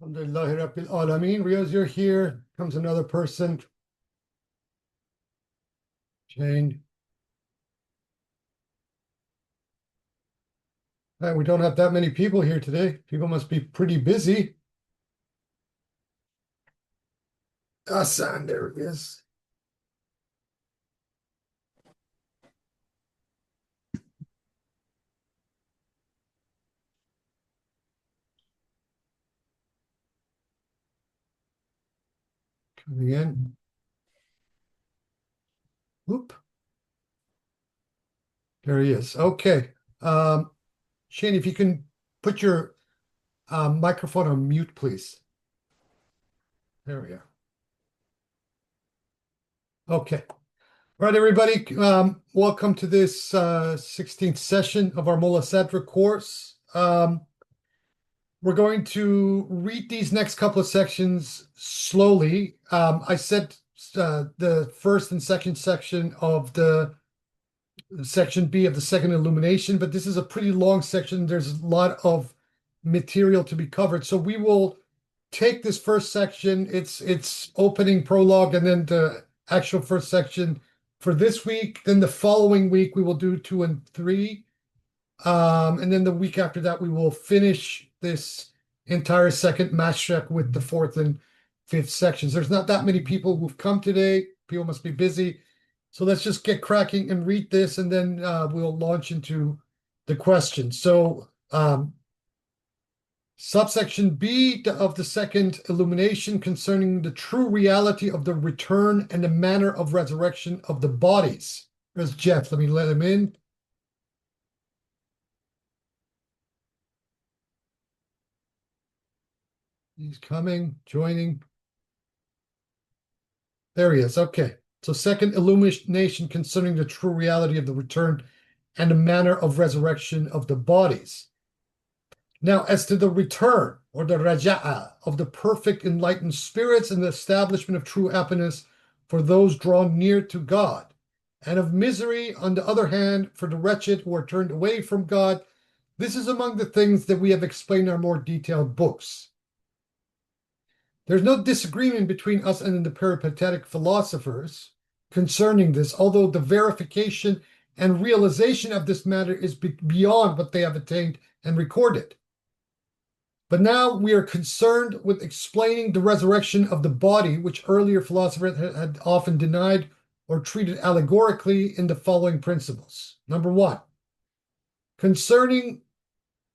Alhamdulillahi Rabbil Alameen. Riaz, you're here. Comes another person. Jane. We don't have that many people here today. People must be pretty busy. Hassan, there he is. Coming in. Whoop. There he is. Okay. Shane, if you can put your microphone on mute, please. There we are. Okay. All right, everybody. Welcome to this 16th session of our Mulla Sadra course. We're going to read these next couple of sections slowly. I said the first and second section of the section B of the second illumination, but this is a pretty long section. There's a lot of material to be covered. So we will take this first section, its opening prologue, and then the actual first section for this week. Then the following week, we will do 2 and 3. And then the week after that, we will finish this entire second mashriq with the 4th and 5th sections. There's not that many people who've come today. People must be busy. So let's just get cracking and read this, and then we'll launch into the questions. So subsection B of the second illumination concerning the true reality of the return and the manner of resurrection of the bodies. There's Jeff. Let me let him in. He's coming, joining. There he is. Okay. So second illumination concerning the true reality of the return and the manner of resurrection of the bodies. Now, as to the return or the raja'a of the perfect enlightened spirits and the establishment of true happiness for those drawn near to God, and of misery, on the other hand, for the wretched who are turned away from God, this is among the things that we have explained in our more detailed books. There's no disagreement between us and the peripatetic philosophers concerning this, although the verification and realization of this matter is beyond what they have attained and recorded. But now we are concerned with explaining the resurrection of the body, which earlier philosophers had often denied or treated allegorically in the following principles. Number 1, concerning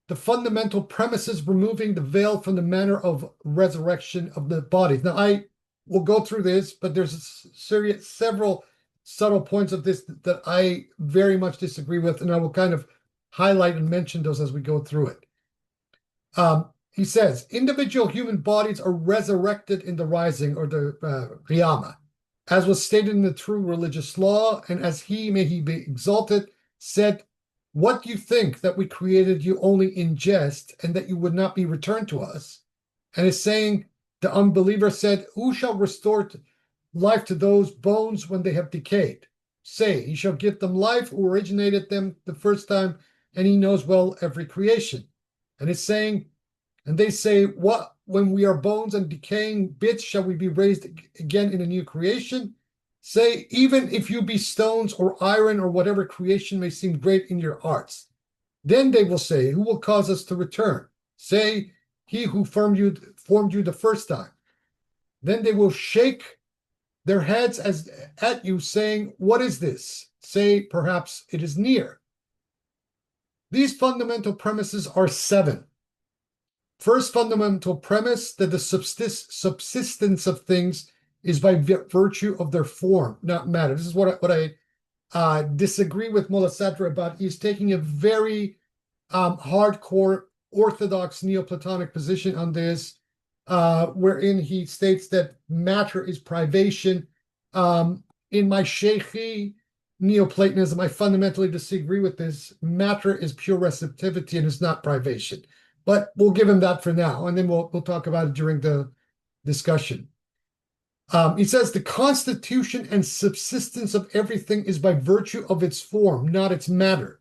the fundamental premises removing the veil from the manner of resurrection of the bodies. Now, I will go through this, but there's several subtle points of this that I very much disagree with, and I will kind of highlight and mention those as we go through it. He says, individual human bodies are resurrected in the rising, or the Qiyamah, as was stated in the true religious law, and as he, may he be exalted, said, what do you think, that we created you only in jest, and that you would not be returned to us? And is saying, the unbeliever said, who shall restore life to those bones when they have decayed? Say, he shall give them life who originated them the first time, and he knows well every creation. And it's saying, and they say, what, when we are bones and decaying bits, shall we be raised again in a new creation? Say, even if you be stones or iron or whatever creation may seem great in your hearts. Then they will say, who will cause us to return? Say, he who formed you the first time. Then they will shake their heads at you, saying, what is this? Say, perhaps it is near. These fundamental premises are 7. First fundamental premise, that the subsistence of things is by virtue of their form, not matter. This is what I disagree with Mulla Sadra about. He's taking a very hardcore orthodox Neoplatonic position on this, wherein he states that matter is privation. In my Sheikhi Neoplatonism, I fundamentally disagree with this. Matter is pure receptivity and is not privation. But we'll give him that for now, and then we'll talk about it during the discussion. He says the constitution and subsistence of everything is by virtue of its form, not its matter.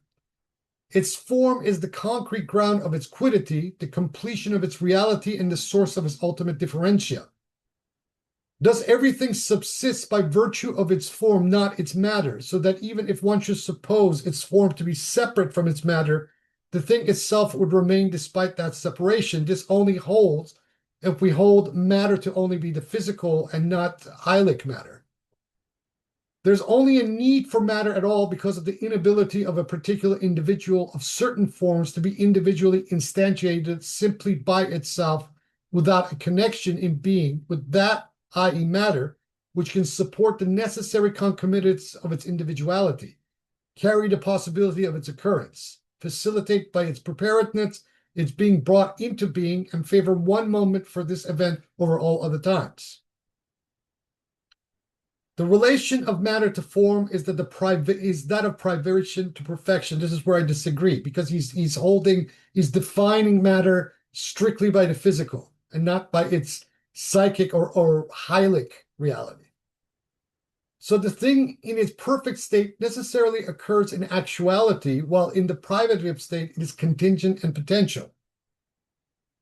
Its form is the concrete ground of its quiddity, the completion of its reality, and the source of its ultimate differentia. Thus everything subsists by virtue of its form, not its matter, so that even if one should suppose its form to be separate from its matter, the thing itself would remain despite that separation. This only holds if we hold matter to only be the physical and not hylic matter. There's only a need for matter at all because of the inability of a particular individual of certain forms to be individually instantiated simply by itself without a connection in being with that, i.e. matter, which can support the necessary concomitants of its individuality, carry the possibility of its occurrence, facilitate by its preparedness its being brought into being, and favor one moment for this event over all other times. The relation of matter to form is that of privation to perfection. This is where I disagree, because he's defining matter strictly by the physical and not by its psychic or hylic reality. So the thing in its perfect state necessarily occurs in actuality, while in the privative state it is contingent and potential.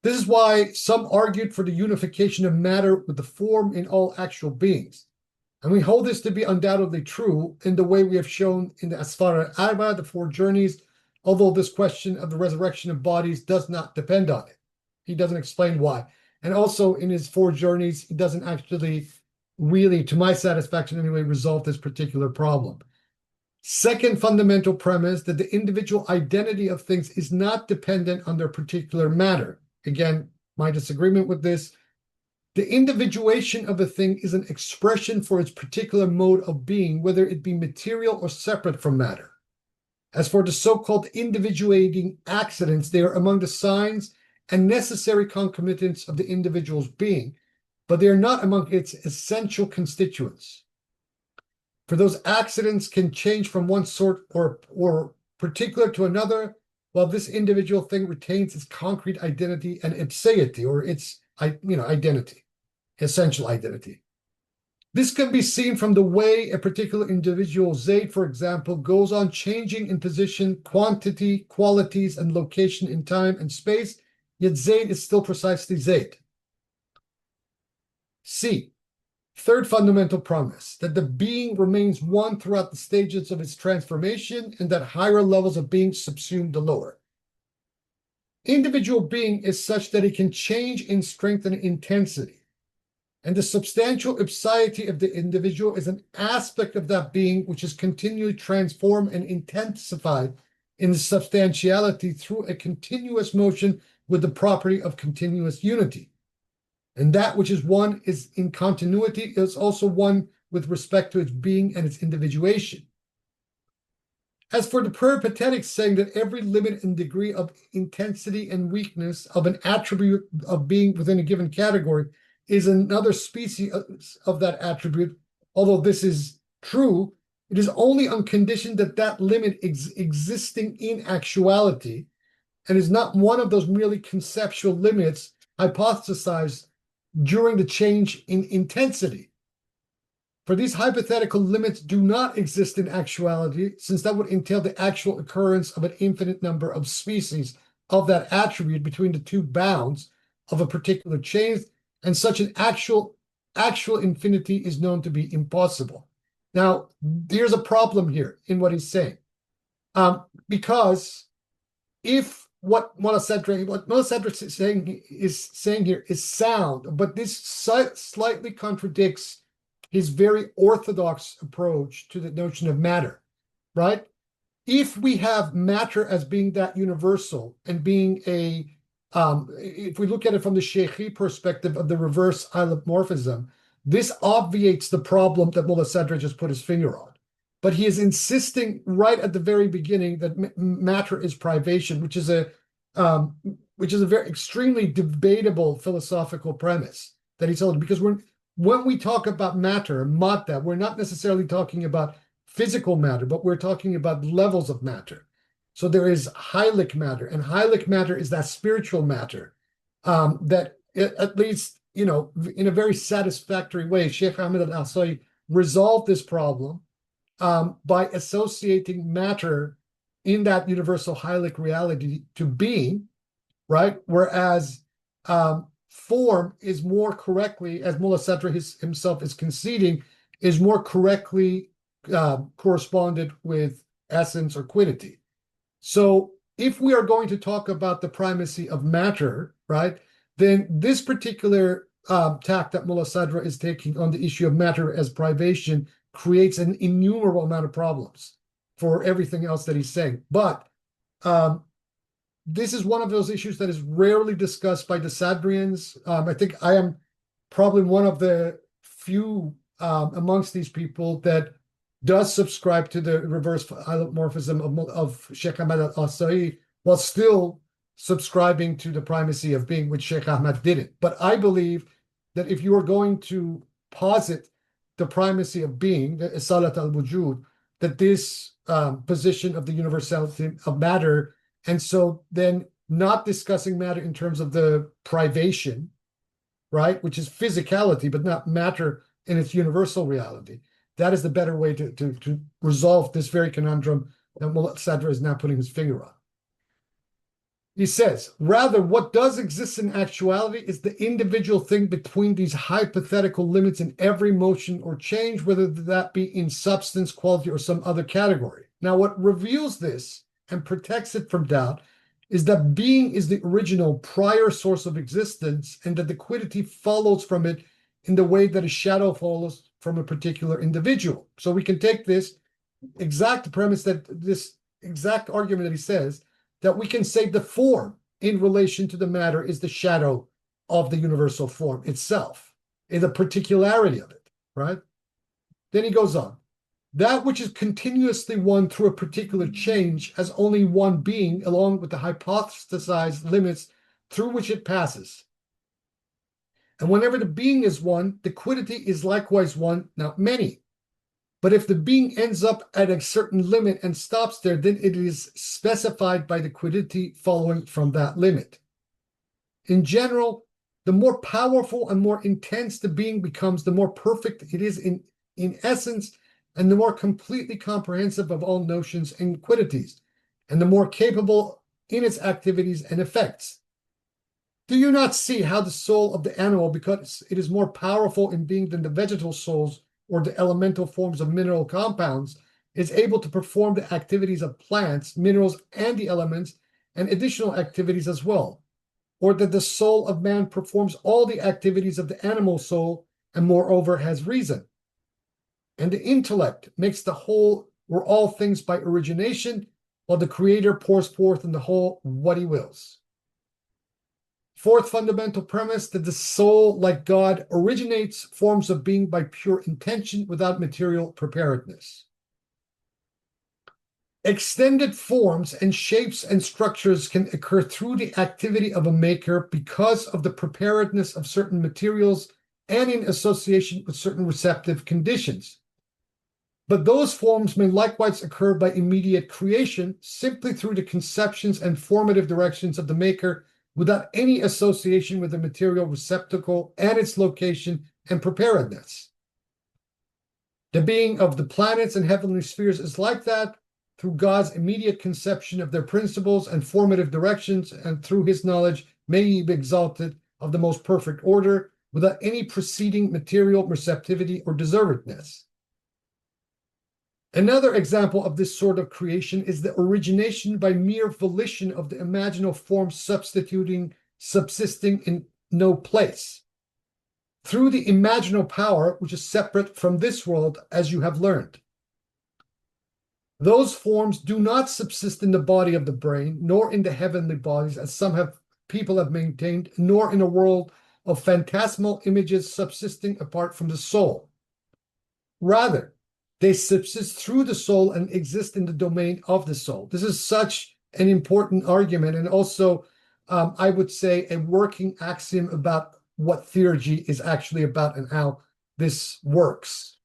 This is why some argued for the unification of matter with the form in all actual beings. And we hold this to be undoubtedly true in the way we have shown in the Asfara Arba, the Four Journeys, although this question of the resurrection of bodies does not depend on it. He doesn't explain why. And also in his Four Journeys, he doesn't actually really, to my satisfaction anyway, resolve this particular problem. Second fundamental premise, that the individual identity of things is not dependent on their particular matter. Again, my disagreement with this. The individuation of a thing is an expression for its particular mode of being, whether it be material or separate from matter. As for the so-called individuating accidents, they are among the signs and necessary concomitants of the individual's being, but they are not among its essential constituents. For those accidents can change from one sort or particular to another, while this individual thing retains its concrete identity and ipseity, or its identity, essential identity. This can be seen from the way a particular individual, Zayd, for example, goes on changing in position, quantity, qualities, and location in time and space, yet Zayd is still precisely Zayd. C. Third fundamental premise, that the being remains one throughout the stages of its transformation, and that higher levels of being subsume the lower. Individual being is such that it can change in strength and intensity, and the substantial ipsiety of the individual is an aspect of that being which is continually transformed and intensified in the substantiality through a continuous motion with the property of continuous unity. And that which is one is in continuity is also one with respect to its being and its individuation. As for the peripatetic saying that every limit and degree of intensity and weakness of an attribute of being within a given category is another species of that attribute, although this is true, it is only on condition that that limit existing in actuality and is not one of those merely conceptual limits hypothesized during the change in intensity. For these hypothetical limits do not exist in actuality, since that would entail the actual occurrence of an infinite number of species of that attribute between the two bounds of a particular change, and such an actual infinity is known to be impossible. Now, there's a problem here in what he's saying, because if what Mulla Sadra is saying here is sound, but this slightly contradicts his very orthodox approach to the notion of matter, right? If we have matter as being that universal and being if we look at it from the Sheikhi perspective of the reverse allophomorphism, this obviates the problem that Mulla Sadra just put his finger on. But he is insisting right at the very beginning that matter is privation, which is a very extremely debatable philosophical premise that he's holding. Because when we talk about matter, matta, we're not necessarily talking about physical matter, but we're talking about levels of matter. So there is hylic matter, and hylic matter is that spiritual matter that, at least in a very satisfactory way, Sheikh Ahmed al-Asai resolved this problem by associating matter in that universal hylic reality to being, right? Whereas form is more correctly, as Mulla Sadra himself is conceding, is more correctly corresponded with essence or quiddity. So if we are going to talk about the primacy of matter, right, then this particular tack that Mulla Sadra is taking on the issue of matter as privation creates an innumerable amount of problems for everything else that he's saying. But this is one of those issues that is rarely discussed by the Sadrians. I think I am probably one of the few amongst these people that does subscribe to the reverse hylomorphism of Sheikh Ahmad al-Asai, while still subscribing to the primacy of being, which Sheikh Ahmad didn't. But I believe that if you are going to posit the primacy of being, the Isalat al-Wujud, that this position of the universality of matter, and so then not discussing matter in terms of the privation, right, which is physicality, but not matter in its universal reality. That is the better way to resolve this very conundrum that Mulla Sadra is now putting his finger on. He says, rather, what does exist in actuality is the individual thing between these hypothetical limits in every motion or change, whether that be in substance, quality, or some other category. Now, what reveals this and protects it from doubt is that being is the original prior source of existence, and that the quiddity follows from it in the way that a shadow follows from a particular individual. So we can take this exact premise, that this exact argument that he says, that we can say the form in relation to the matter is the shadow of the universal form itself, in the particularity of it, right? Then he goes on. That which is continuously one through a particular change has only one being, along with the hypothesized limits through which it passes. And whenever the being is one, the quiddity is likewise one, not many. But if the being ends up at a certain limit and stops there, then it is specified by the quiddity following from that limit. In general, the more powerful and more intense the being becomes, the more perfect it is in essence, and the more completely comprehensive of all notions and quiddities, and the more capable in its activities and effects. Do you not see how the soul of the animal, because it is more powerful in being than the vegetal souls or the elemental forms of mineral compounds, is able to perform the activities of plants, minerals, and the elements, and additional activities as well? Or that the soul of man performs all the activities of the animal soul, and moreover has reason? And the intellect makes the whole or all things by origination, while the Creator pours forth in the whole what he wills. Fourth fundamental premise, that the soul, like God, originates forms of being by pure intention without material preparedness. Extended forms and shapes and structures can occur through the activity of a maker because of the preparedness of certain materials and in association with certain receptive conditions. But those forms may likewise occur by immediate creation, simply through the conceptions and formative directions of the maker, without any association with the material receptacle and its location and preparedness. The being of the planets and heavenly spheres is like that, through God's immediate conception of their principles and formative directions, and through his knowledge may he be exalted of the most perfect order, without any preceding material receptivity or deservedness. Another example of this sort of creation is the origination by mere volition of the imaginal form subsisting in no place, through the imaginal power which is separate from this world, as you have learned. Those forms do not subsist in the body of the brain, nor in the heavenly bodies, as some people have maintained, nor in a world of phantasmal images subsisting apart from the soul. Rather, they subsist through the soul and exist in the domain of the soul. This is such an important argument, and also, I would say, a working axiom about what theurgy is actually about and how this works.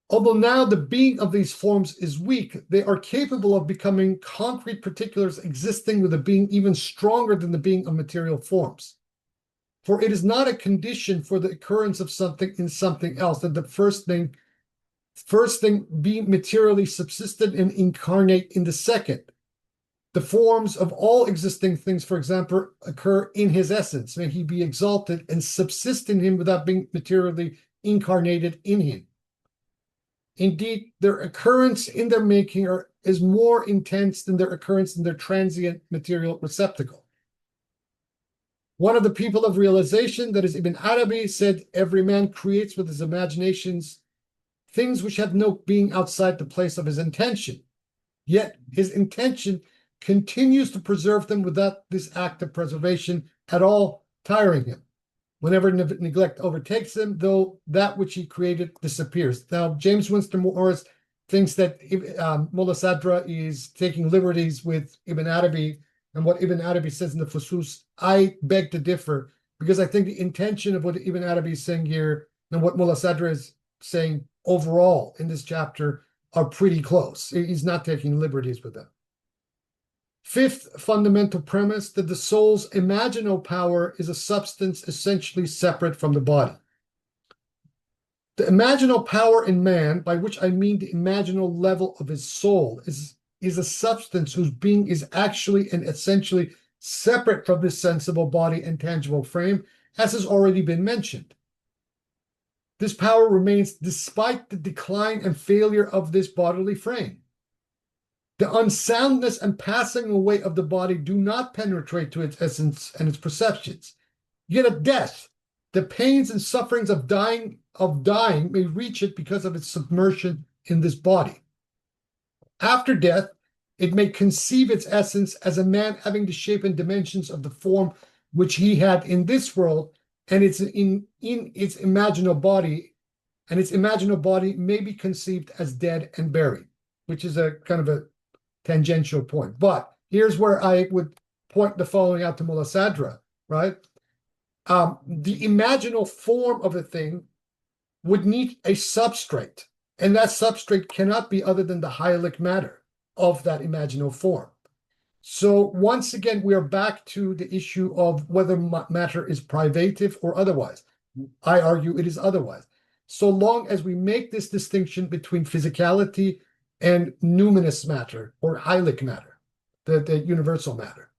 Although now the being of these forms is weak, they are capable of becoming concrete particulars existing with a being even stronger than the being of material forms. For it is not a condition for the occurrence of something in something else that the first thing first thing, be materially subsistent and incarnate in the second. The forms of all existing things, for example, occur in his essence. May he be exalted and subsist in him without being materially incarnated in him. Indeed, their occurrence in their making is more intense than their occurrence in their transient material receptacle. One of the people of realization, that is Ibn Arabi, said, every man creates with his imaginations things which have no being outside the place of his intention. Yet his intention continues to preserve them without this act of preservation at all tiring him. Whenever neglect overtakes him, though that which he created disappears. Now, James Winston Morris thinks that Mulla Sadra is taking liberties with Ibn Arabi and what Ibn Arabi says in the Fusus. I beg to differ, because I think the intention of what Ibn Arabi is saying here and what Mulla Sadra is saying overall in this chapter are pretty close. He's not taking liberties with them. Fifth fundamental premise, that the soul's imaginal power is a substance essentially separate from the body. The imaginal power in man, by which I mean the imaginal level of his soul, is a substance whose being is actually and essentially separate from this sensible body and tangible frame, as has already been mentioned. This power remains despite the decline and failure of this bodily frame. The unsoundness and passing away of the body do not penetrate to its essence and its perceptions. Yet at death, the pains and sufferings of dying may reach it because of its submersion in this body. After death, it may conceive its essence as a man having the shape and dimensions of the form which he had in this world, and it's in its imaginal body, and its imaginal body may be conceived as dead and buried, which is a kind of a tangential point. But here's where I would point the following out to Mulla Sadra, right? The imaginal form of a thing would need a substrate, and that substrate cannot be other than the hyalic matter of that imaginal form. So once again, we are back to the issue of whether matter is privative or otherwise. I argue it is otherwise. So long as we make this distinction between physicality and numinous matter or hyalic matter, the universal matter.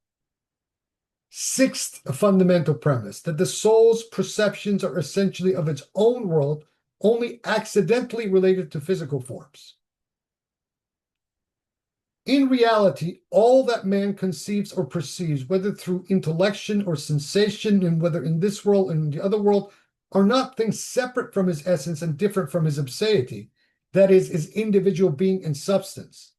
Sixth fundamental premise, that the soul's perceptions are essentially of its own world, only accidentally related to physical forms. In reality, all that man conceives or perceives, whether through intellection or sensation, and whether in this world and in the other world, are not things separate from his essence and different from his abseity, that is, his individual being and substance.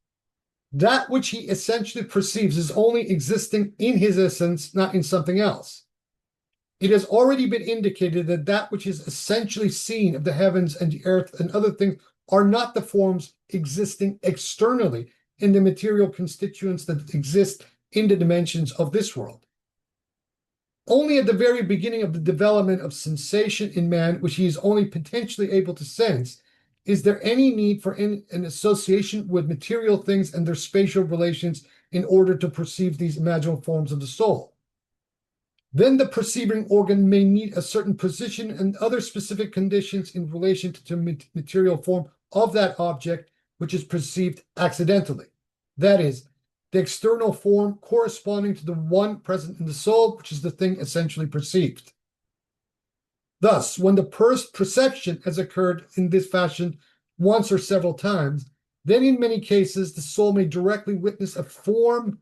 That which he essentially perceives is only existing in his essence, not in something else. It has already been indicated that that which is essentially seen of the heavens and the earth and other things are not the forms existing externally in the material constituents that exist in the dimensions of this world. Only at the very beginning of the development of sensation in man, which he is only potentially able to sense, is there any need for an association with material things and their spatial relations in order to perceive these imaginal forms of the soul. Then the perceiving organ may need a certain position and other specific conditions in relation to the material form of that object, which is perceived accidentally. That is, the external form corresponding to the one present in the soul, which is the thing essentially perceived. Thus, when the first perception has occurred in this fashion once or several times, then in many cases the soul may directly witness a form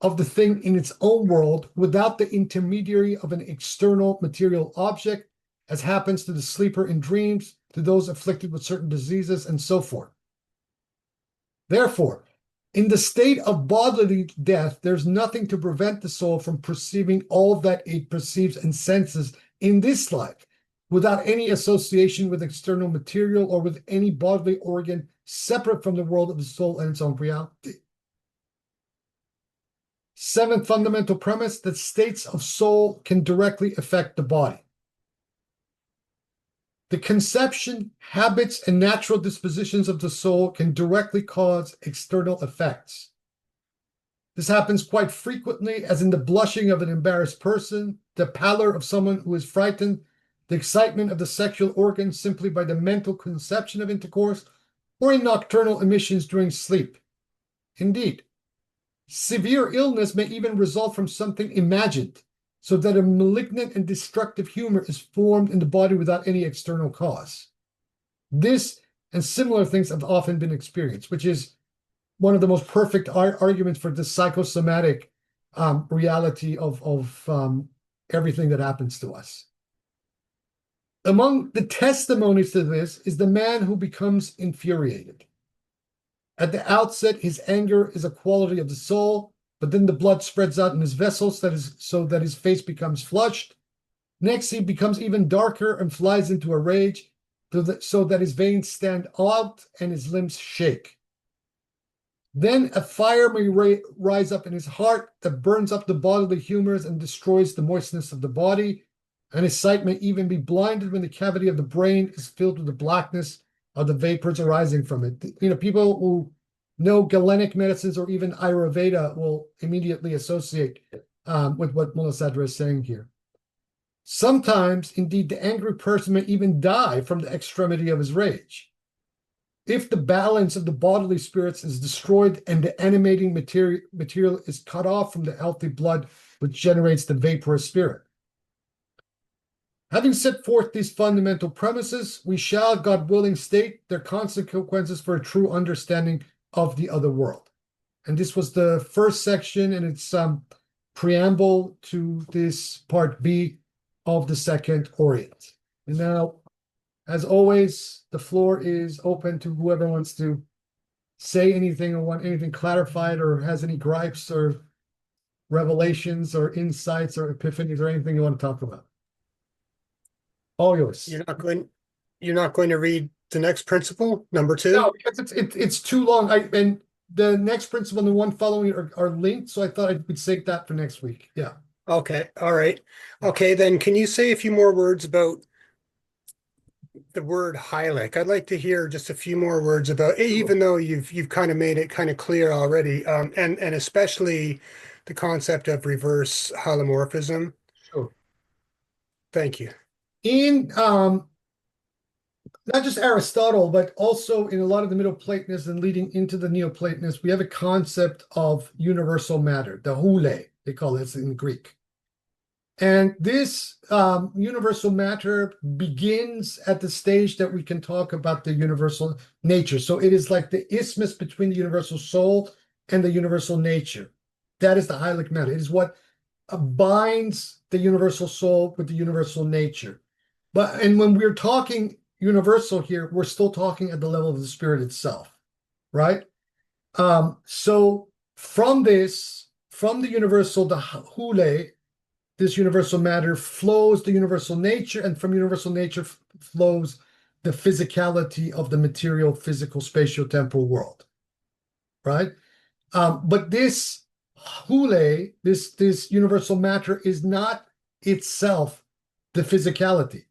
of the thing in its own world without the intermediary of an external material object, as happens to the sleeper in dreams, to those afflicted with certain diseases, and so forth. Therefore, in the state of bodily death, there's nothing to prevent the soul from perceiving all that it perceives and senses in this life, without any association with external material or with any bodily organ separate from the world of the soul and its own reality. Seventh fundamental premise, that states of soul can directly affect the body. The conception, habits, and natural dispositions of the soul can directly cause external effects. This happens quite frequently, as in the blushing of an embarrassed person, the pallor of someone who is frightened, the excitement of the sexual organs simply by the mental conception of intercourse, or in nocturnal emissions during sleep. Indeed, severe illness may even result from something imagined, so that a malignant and destructive humor is formed in the body without any external cause. This and similar things have often been experienced, which is one of the most perfect arguments for the psychosomatic reality of everything that happens to us. Among the testimonies to this is the man who becomes infuriated. At the outset, his anger is a quality of the soul, but then the blood spreads out in his vessels so that his face becomes flushed. Next, he becomes even darker and flies into a rage, so that his veins stand out and his limbs shake. Then a fire may rise up in his heart that burns up the bodily humors and destroys the moistness of the body, and his sight may even be blinded when the cavity of the brain is filled with the blackness of the vapors arising from it. People who know Galenic medicines or even Ayurveda will immediately associate with what Mulla Sadra is saying here. Sometimes, indeed, the angry person may even die from the extremity of his rage. If the balance of the bodily spirits is destroyed and the animating material is cut off from the healthy blood, which generates the vaporous spirit. Having set forth these fundamental premises, we shall, God willing, state their consequences for a true understanding of the other world. And this was the first section, and it's preamble to this part B of the Second Orient. And now, as always, the floor is open to whoever wants to say anything or want anything clarified or has any gripes or revelations or insights or epiphanies or anything you want to talk about. All yours. You're not going to read the next principle, number 2? No, because it's too long. And the next principle and the one following are linked, so I thought I would save that for next week. Yeah. Okay. All right. Okay, then can you say a few more words about the word Heilig? I'd like to hear just a few more words about it, even though you've kind of made it kind of clear already, and especially the concept of reverse holomorphism. Sure. Thank you. In not just Aristotle, but also in a lot of the Middle Platonists and leading into the Neoplatonists, we have a concept of universal matter, the hule, they call it in Greek. And this universal matter begins at the stage that we can talk about the universal nature. So it is like the isthmus between the universal soul and the universal nature. That is the heilig matter. It is what binds the universal soul with the universal nature. And when we're talking universal here, we're still talking at the level of the spirit itself, right? So from the universal, the hule, this universal matter flows the universal nature, and from universal nature flows the physicality of the material, physical, spatio-temporal world, right? But this hule, this universal matter is not itself the physicality.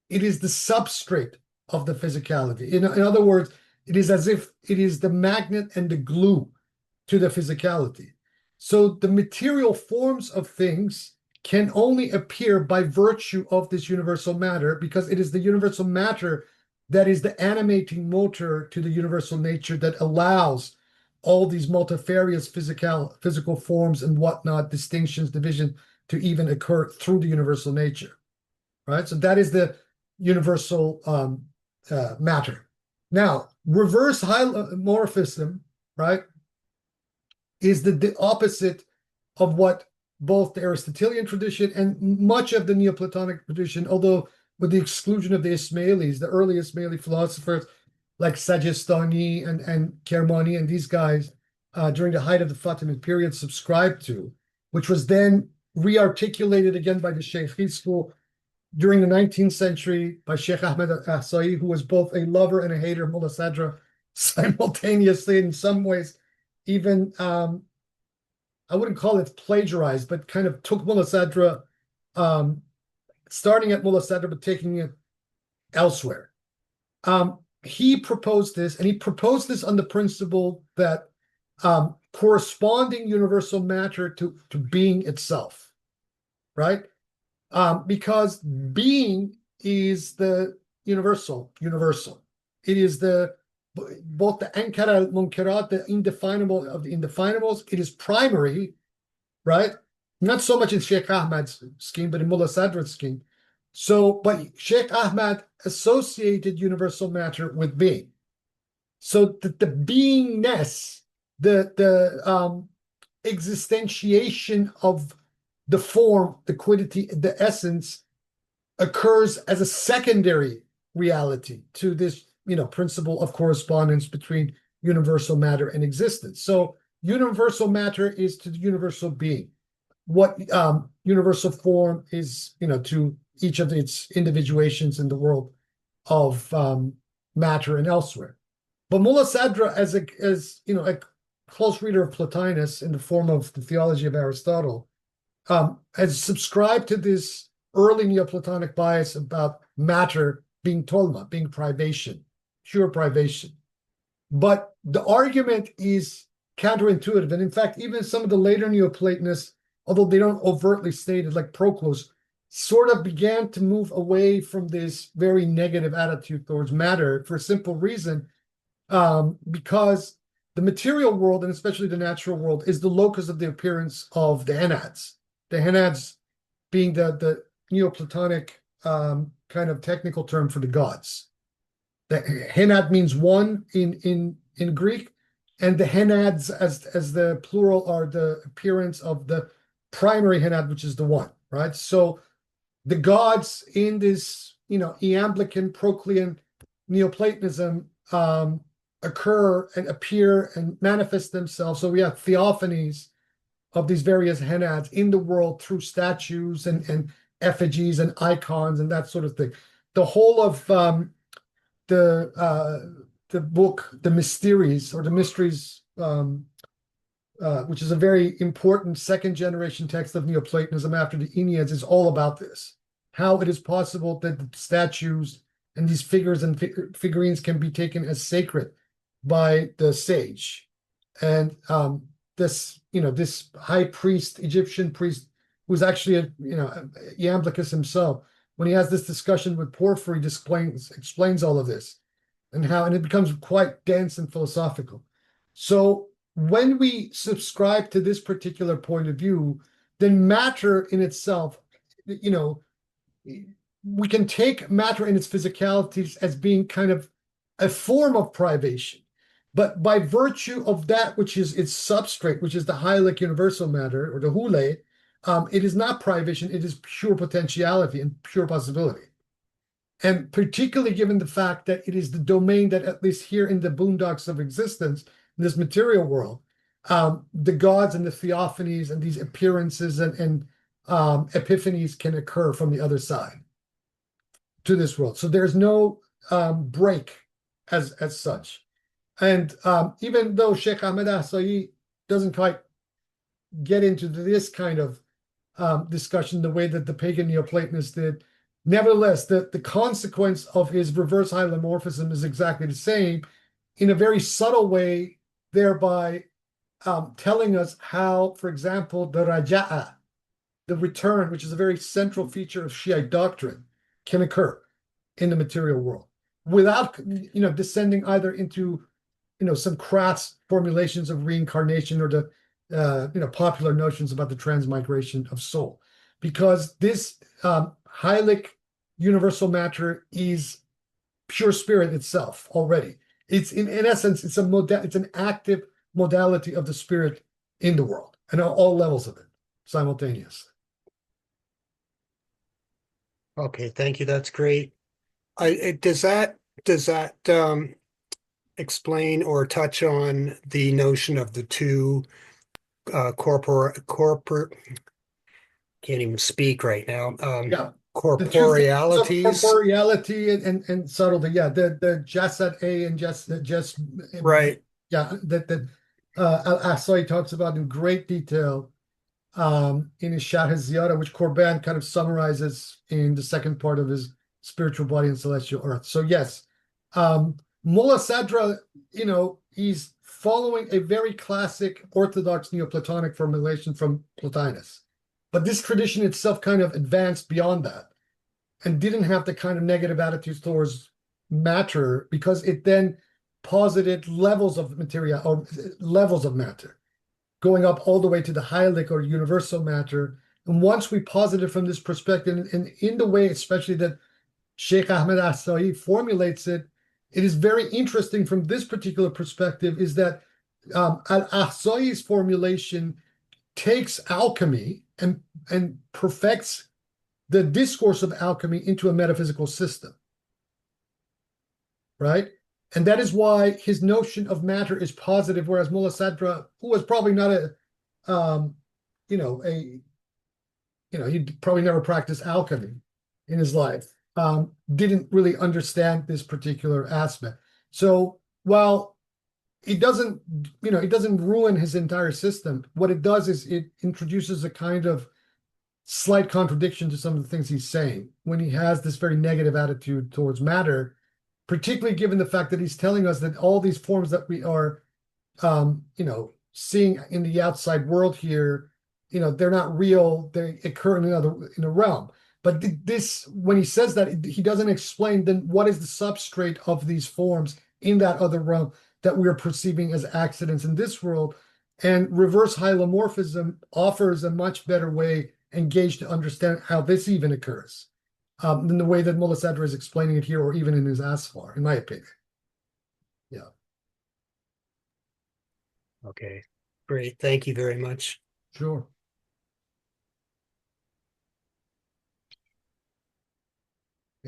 It is the substrate of the physicality. In other words, it is as if it is the magnet and the glue to the physicality. So the material forms of things can only appear by virtue of this universal matter, because it is the universal matter that is the animating motor to the universal nature that allows all these multifarious physical forms and whatnot, distinctions, division, to even occur through the universal nature, right? So that is the universal matter. Now, reverse holomorphism, right, is the opposite of what both the Aristotelian tradition and much of the Neoplatonic tradition, although with the exclusion of the Ismailis, the early Ismaili philosophers like Sajistani and Kermani and these guys during the height of the Fatimid period subscribed to, which was then re-articulated again by the Shaykhi school during the 19th century by Sheikh Ahmed Ahsai, who was both a lover and a hater of Mulla Sadra simultaneously, in some ways even I wouldn't call it plagiarized, but kind of took Mulla Sadra, starting at Mulla Sadra, but taking it elsewhere. He proposed this, and he proposed this on the principle that corresponding universal matter to being itself, right? Because being is the universal. It is the both the Ankara al-Munkarat, the indefinable of the indefinables. It is primary, right? Not so much in Sheikh Ahmad's scheme, but in Mulla Sadra's scheme. So, but Sheikh Ahmad associated universal matter with being. So that the beingness, the existentiation of the form, the quiddity, the essence occurs as a secondary reality to this, principle of correspondence between universal matter and existence. So universal matter is to the universal being what universal form is, to each of its individuations in the world of matter and elsewhere. But Mulla Sadra, as a close reader of Plotinus in the form of the theology of Aristotle, has subscribed to this early Neoplatonic bias about matter being tolma, being privation, pure privation. But the argument is counterintuitive. And in fact, even some of the later Neoplatonists, although they don't overtly state it, like Proclus, sort of began to move away from this very negative attitude towards matter for a simple reason, because the material world, and especially the natural world, is the locus of the appearance of the henads. The henads being the Neoplatonic kind of technical term for the gods. The henad means one in Greek, and the henads as the plural are the appearance of the primary henad, which is the one, right? So the gods in this, Iamblican, Proclean Neoplatonism occur and appear and manifest themselves. So we have theophanies of these various henads in the world through statues and effigies and icons and that sort of thing. The whole of the book, The Mysteries, or the Mysteries, which is a very important second generation text of Neoplatonism after the Enneads, is all about this. How it is possible that the statues and these figures and figurines can be taken as sacred by the sage. And this high priest, Egyptian priest, who's actually Iamblichus himself, when he has this discussion with Porphyry, explains all of this and it becomes quite dense and philosophical. So when we subscribe to this particular point of view, then matter in itself, we can take matter in its physicalities as being kind of a form of privation. But by virtue of that which is its substrate, which is the Heilig universal matter, or the Hule, it is not privation, it is pure potentiality and pure possibility. And particularly given the fact that it is the domain that, at least here in the boondocks of existence, in this material world, the gods and the theophanies and these appearances and epiphanies can occur from the other side to this world. So there's no break as such. And even though Sheikh Ahmed Ahsai doesn't quite get into this kind of discussion the way that the pagan Neoplatonists did, nevertheless, the consequence of his reverse hylomorphism is exactly the same, in a very subtle way, thereby telling us how, for example, the raja'a, the return, which is a very central feature of Shiite doctrine, can occur in the material world without, descending either into, some crass formulations of reincarnation or the, popular notions about the transmigration of soul, because this Heilig universal matter is pure spirit itself already. It's in essence, it's an active modality of the spirit in the world and on all levels of it simultaneously. Okay, thank you. That's great. Does that explain or touch on the notion of the two corporate can't even speak right now. Yeah. Corporealities. Corporeality and subtlety. Yeah, the jasad A and just Right. Yeah, that Al-Asai talks about in great detail in his Sharh Ziyara, which Corban kind of summarizes in the second part of his Spiritual Body and Celestial Earth. So yes, Mulla Sadra, he's following a very classic Orthodox Neoplatonic formulation from Plotinus. But this tradition itself kind of advanced beyond that. and didn't have the kind of negative attitudes towards matter because it then posited levels of material or levels of matter, going up all the way to the Heilig or universal matter. And once we posit it from this perspective, and in the way especially that Sheikh Ahmed Asai formulates it, it is very interesting from this particular perspective is that Al-Ahsai's formulation takes alchemy and perfects the discourse of alchemy into a metaphysical system, right? And that is why his notion of matter is positive, whereas Mulla Sadra, who was probably not he probably never practiced alchemy in his life, didn't really understand this particular aspect. So while it doesn't ruin his entire system, what it does is it introduces a kind of slight contradiction to some of the things he's saying when he has this very negative attitude towards matter, particularly given the fact that he's telling us that all these forms that we are, seeing in the outside world here, they're not real. They occur in a realm. But this, when he says that, he doesn't explain then what is the substrate of these forms in that other realm that we are perceiving as accidents in this world. And reverse hylomorphism offers a much better way engaged to understand how this even occurs than the way that Mulla Sadra is explaining it here or even in his Asfar, in my opinion. Yeah. Okay, great. Thank you very much. Sure.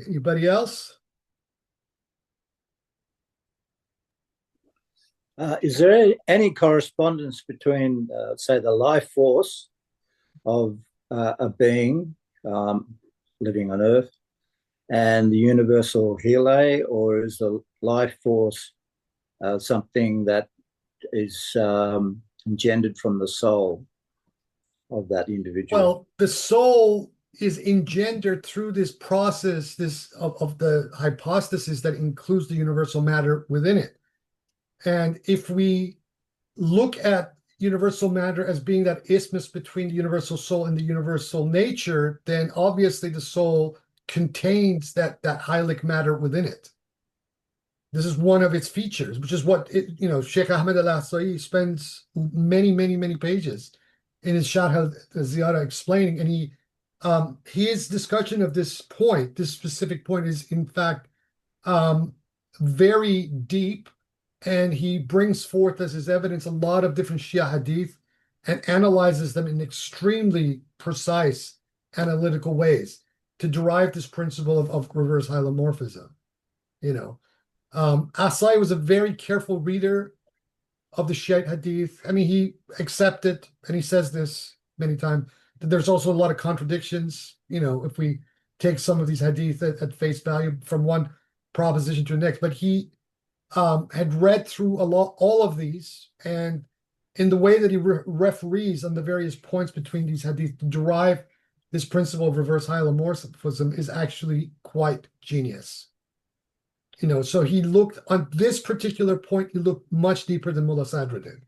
Anybody else? Is there any correspondence between, say, the life force of a being living on Earth and the universal Hele, or is the life force something that is engendered from the soul of that individual? Well, the soul is engendered through this process, of the hypostasis that includes the universal matter within it. And if we look at universal matter as being that isthmus between the universal soul and the universal nature, then obviously the soul contains that hylic matter within it. This is one of its features, which is what Sheikh Ahmed Al-Asai spends many, many, many pages in his Sharh al-Ziyara explaining, and his discussion of this point, this specific point, is in fact very deep, and he brings forth as his evidence a lot of different Shia hadith and analyzes them in extremely precise analytical ways to derive this principle of reverse hylomorphism. Asai was a very careful reader of the Shiite hadith. I mean, he accepted, and he says this many times, that there's also a lot of contradictions, if we take some of these hadith at face value from one proposition to the next. But he had read through all of these, and in the way that he referees on the various points between these hadith to derive this principle of reverse hylomorphism is actually quite genius. So he looked on this particular point, he looked much deeper than Mulla Sadra did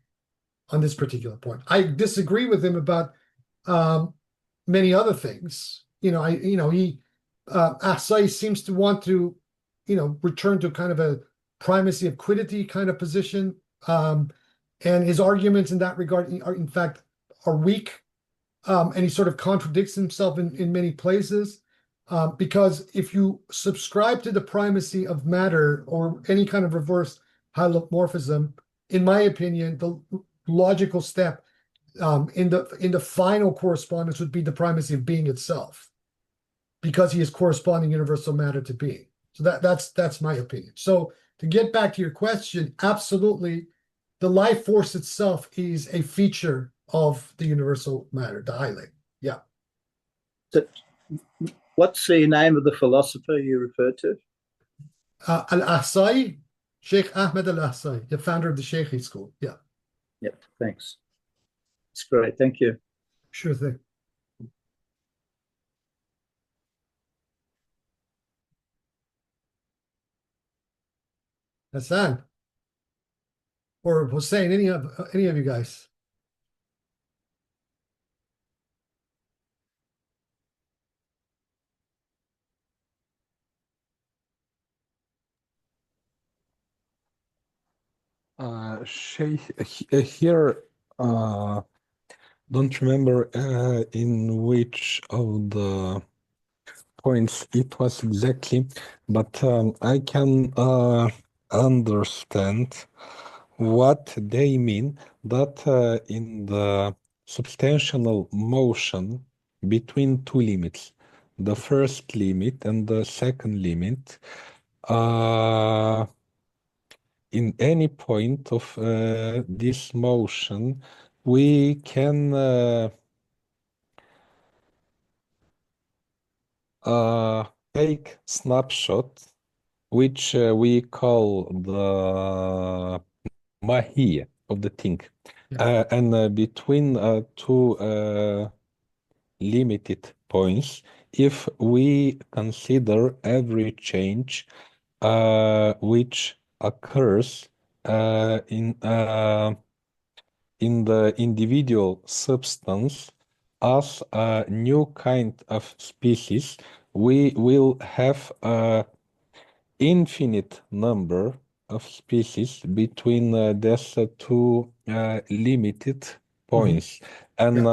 on this particular point. I disagree with him about many other things. Asai seems to want to, return to kind of a primacy of quiddity kind of position. And his arguments in that regard are, in fact, are weak. And he sort of contradicts himself in many places. Because if you subscribe to the primacy of matter or any kind of reverse hylomorphism, in my opinion, the logical step in the final correspondence would be the primacy of being itself, because he is corresponding universal matter to being. So that's my opinion. So to get back to your question, absolutely, the life force itself is a feature of the universal matter, the Heilig. Yeah. So, what's the name of the philosopher you referred to? Al-Ahsai, Sheikh Ahmed Al-Ahsai, the founder of the Sheikhi school. Yeah. Yep, thanks. It's great. Thank you. Sure thing. Hassan or Hussein, any of you guys? Here, don't remember in which of the points it was exactly, but I can understand what they mean that in the substantial motion between two limits, the first limit and the second limit, in any point of this motion, we can take snapshot, which we call the mahiyya of the thing. Yeah. And between two limited points, if we consider every change which occurs in the individual substance as a new kind of species, we will have a infinite number of species between these two limited points. And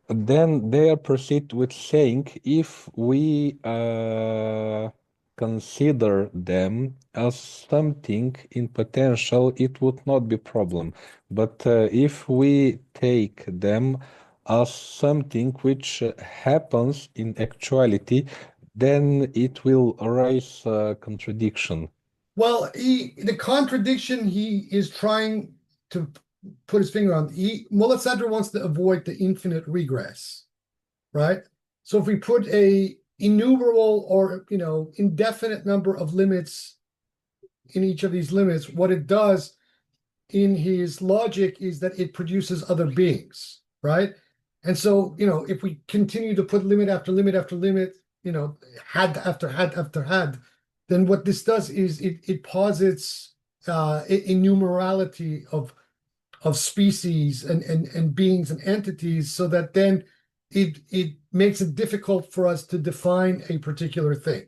then they proceed with saying if we consider them as something in potential, it would not be problem. But if we take them as something which happens in actuality, then it will raise a contradiction. Well, the contradiction he is trying to put his finger on, Mulla Sadra wants to avoid the infinite regress, right? So if we put a innumerable or indefinite number of limits in each of these limits, what it does in his logic is that it produces other beings, right? And so, if we continue to put limit after limit after limit, had after had after had, then what this does is it posits a numerality of species and beings and entities, so that then it makes it difficult for us to define a particular thing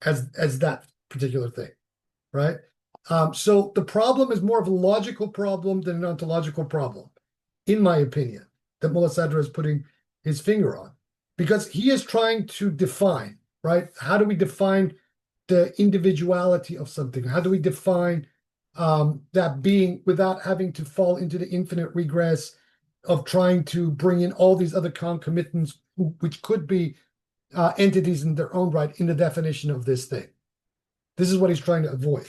as that particular thing, right? So the problem is more of a logical problem than an ontological problem, in my opinion, that Mulla Sadra is putting his finger on, because he is trying to define, right? How do we define the individuality of something? How do we define that being without having to fall into the infinite regress of trying to bring in all these other concomitants, which could be entities in their own right, in the definition of this thing? This is what he's trying to avoid.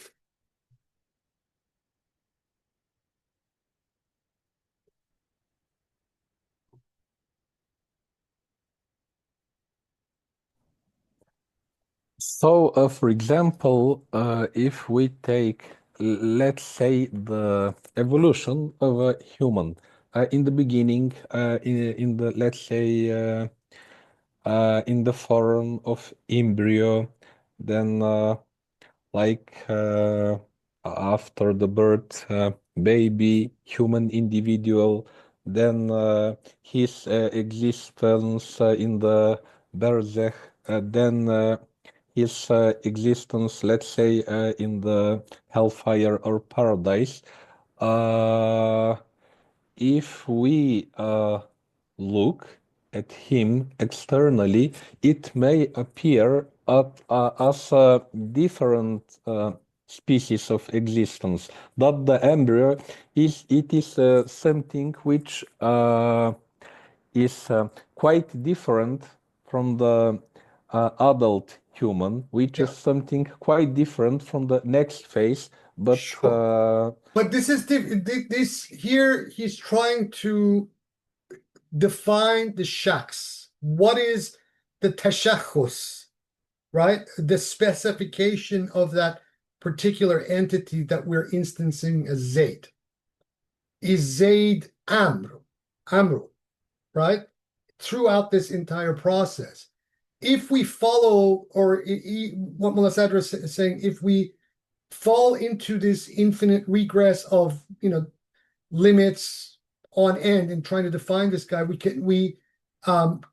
So, for example, if we take, let's say, the evolution of a human, in the beginning, in the, let's say, in the form of embryo, then like after the birth, baby, human individual, then his existence in the barzakh, then his existence, let's say, in the hellfire or paradise. If we look at him externally, it may appear as a different species of existence. That the embryo is something which is quite different from the adult human, which is something quite different from the next phase. But Sure. But this is this here. He's trying to define the shaks. What is the tashahhus, right? The specification of that particular entity that we're instancing as Zaid. Is Zaid Amru, right? Throughout this entire process. If we follow, or what Mulla Sadra is saying, if we fall into this infinite regress of limits on end and trying to define this guy, we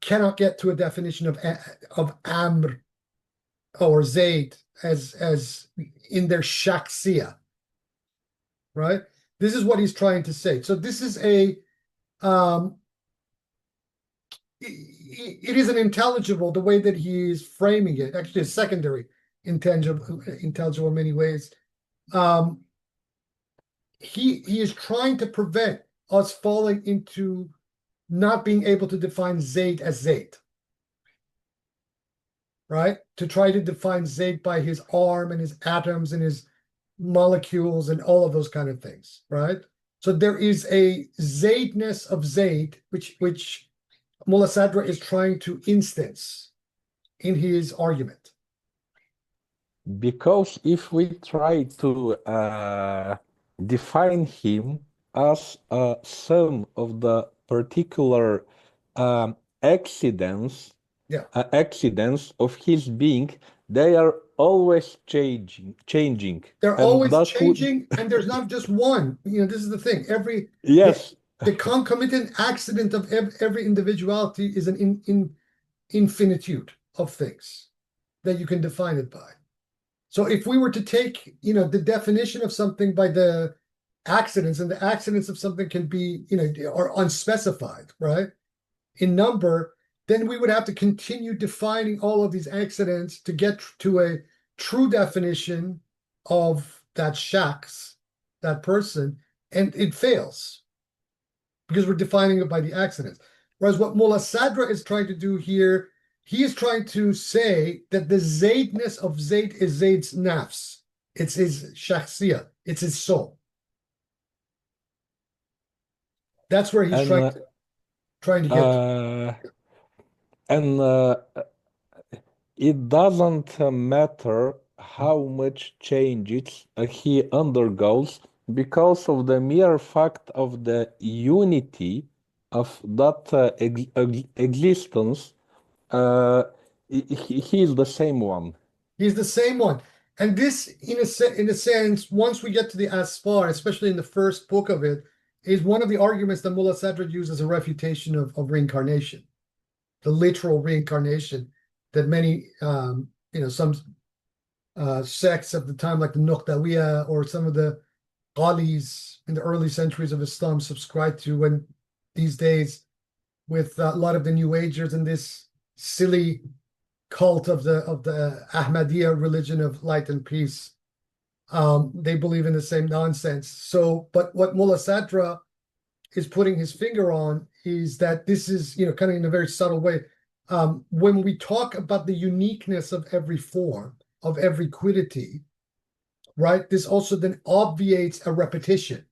cannot get to a definition of Amr or Zaid as in their shaksiya. right? This is what he's trying to say. So this is a it is an intelligible, the way that he's framing it, actually a secondary intelligible in many ways. He is trying to prevent us falling into not being able to define Zayd as Zayd, right? To try to define Zayd by his arm and his atoms and his molecules and all of those kind of things, right? So there is a Zaydness of Zayd, which Mulla Sadra is trying to instance in his argument. Because if we try to define him as some of the particular accidents, Yeah. Accidents of his being, they are always changing. They're And always that would, changing, and there's not just one. This is the thing. yes, The concomitant accident of every individuality is an infinitude of things that you can define it by. So if we were to take, the definition of something by the accidents, and the accidents of something can be, are unspecified, right? In number, then we would have to continue defining all of these accidents to get to a true definition of that shakhs, that person, and it fails because we're defining it by the accidents. Whereas what Mulla Sadra is trying to do here, he is trying to say that the Zaydness of Zayd is Zayd's nafs. It's his shakhsiyah. It's his soul. That's where he's and trying to get to. and it doesn't matter how much changes he undergoes because of the mere fact of the unity of that existence. He is the same one. He's the same one. And this, in a sense, once we get to the Asfar, especially in the first book of it, is one of the arguments that Mulla Sadra used as a refutation of reincarnation, the literal reincarnation that many, some sects of the time, like the Nuqtawiyya or some of the Qalis in the early centuries of Islam subscribed to, when these days, with a lot of the New Agers and this silly cult of the Ahmadiyya religion of light and peace, they believe in the same nonsense. So, but what Mulla Sadra is putting his finger on is that this is, kind of in a very subtle way. When we talk about the uniqueness of every form, of every quiddity, right? This also then obviates a repetition,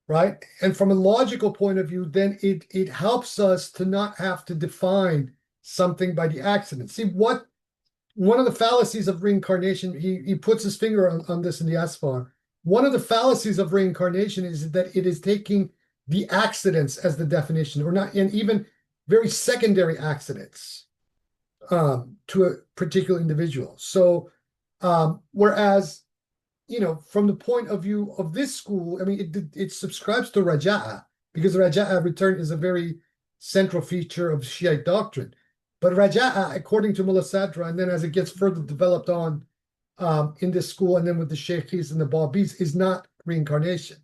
right? And from a logical point of view, then it helps us to not have to define something by the accident. See, one of the fallacies of reincarnation, he puts his finger on this in the Asfar. One of the fallacies of reincarnation is that it is taking the accidents as the definition, or not, and even very secondary accidents to a particular individual. So, whereas, from the point of view of this school, I mean, it subscribes to Raja'a, because Raja'a return is a very central feature of Shiite doctrine. But Raja'a, according to Mulla Sadra, and then as it gets further developed on in this school, and then with the Sheikhis and the Babis, is not reincarnation.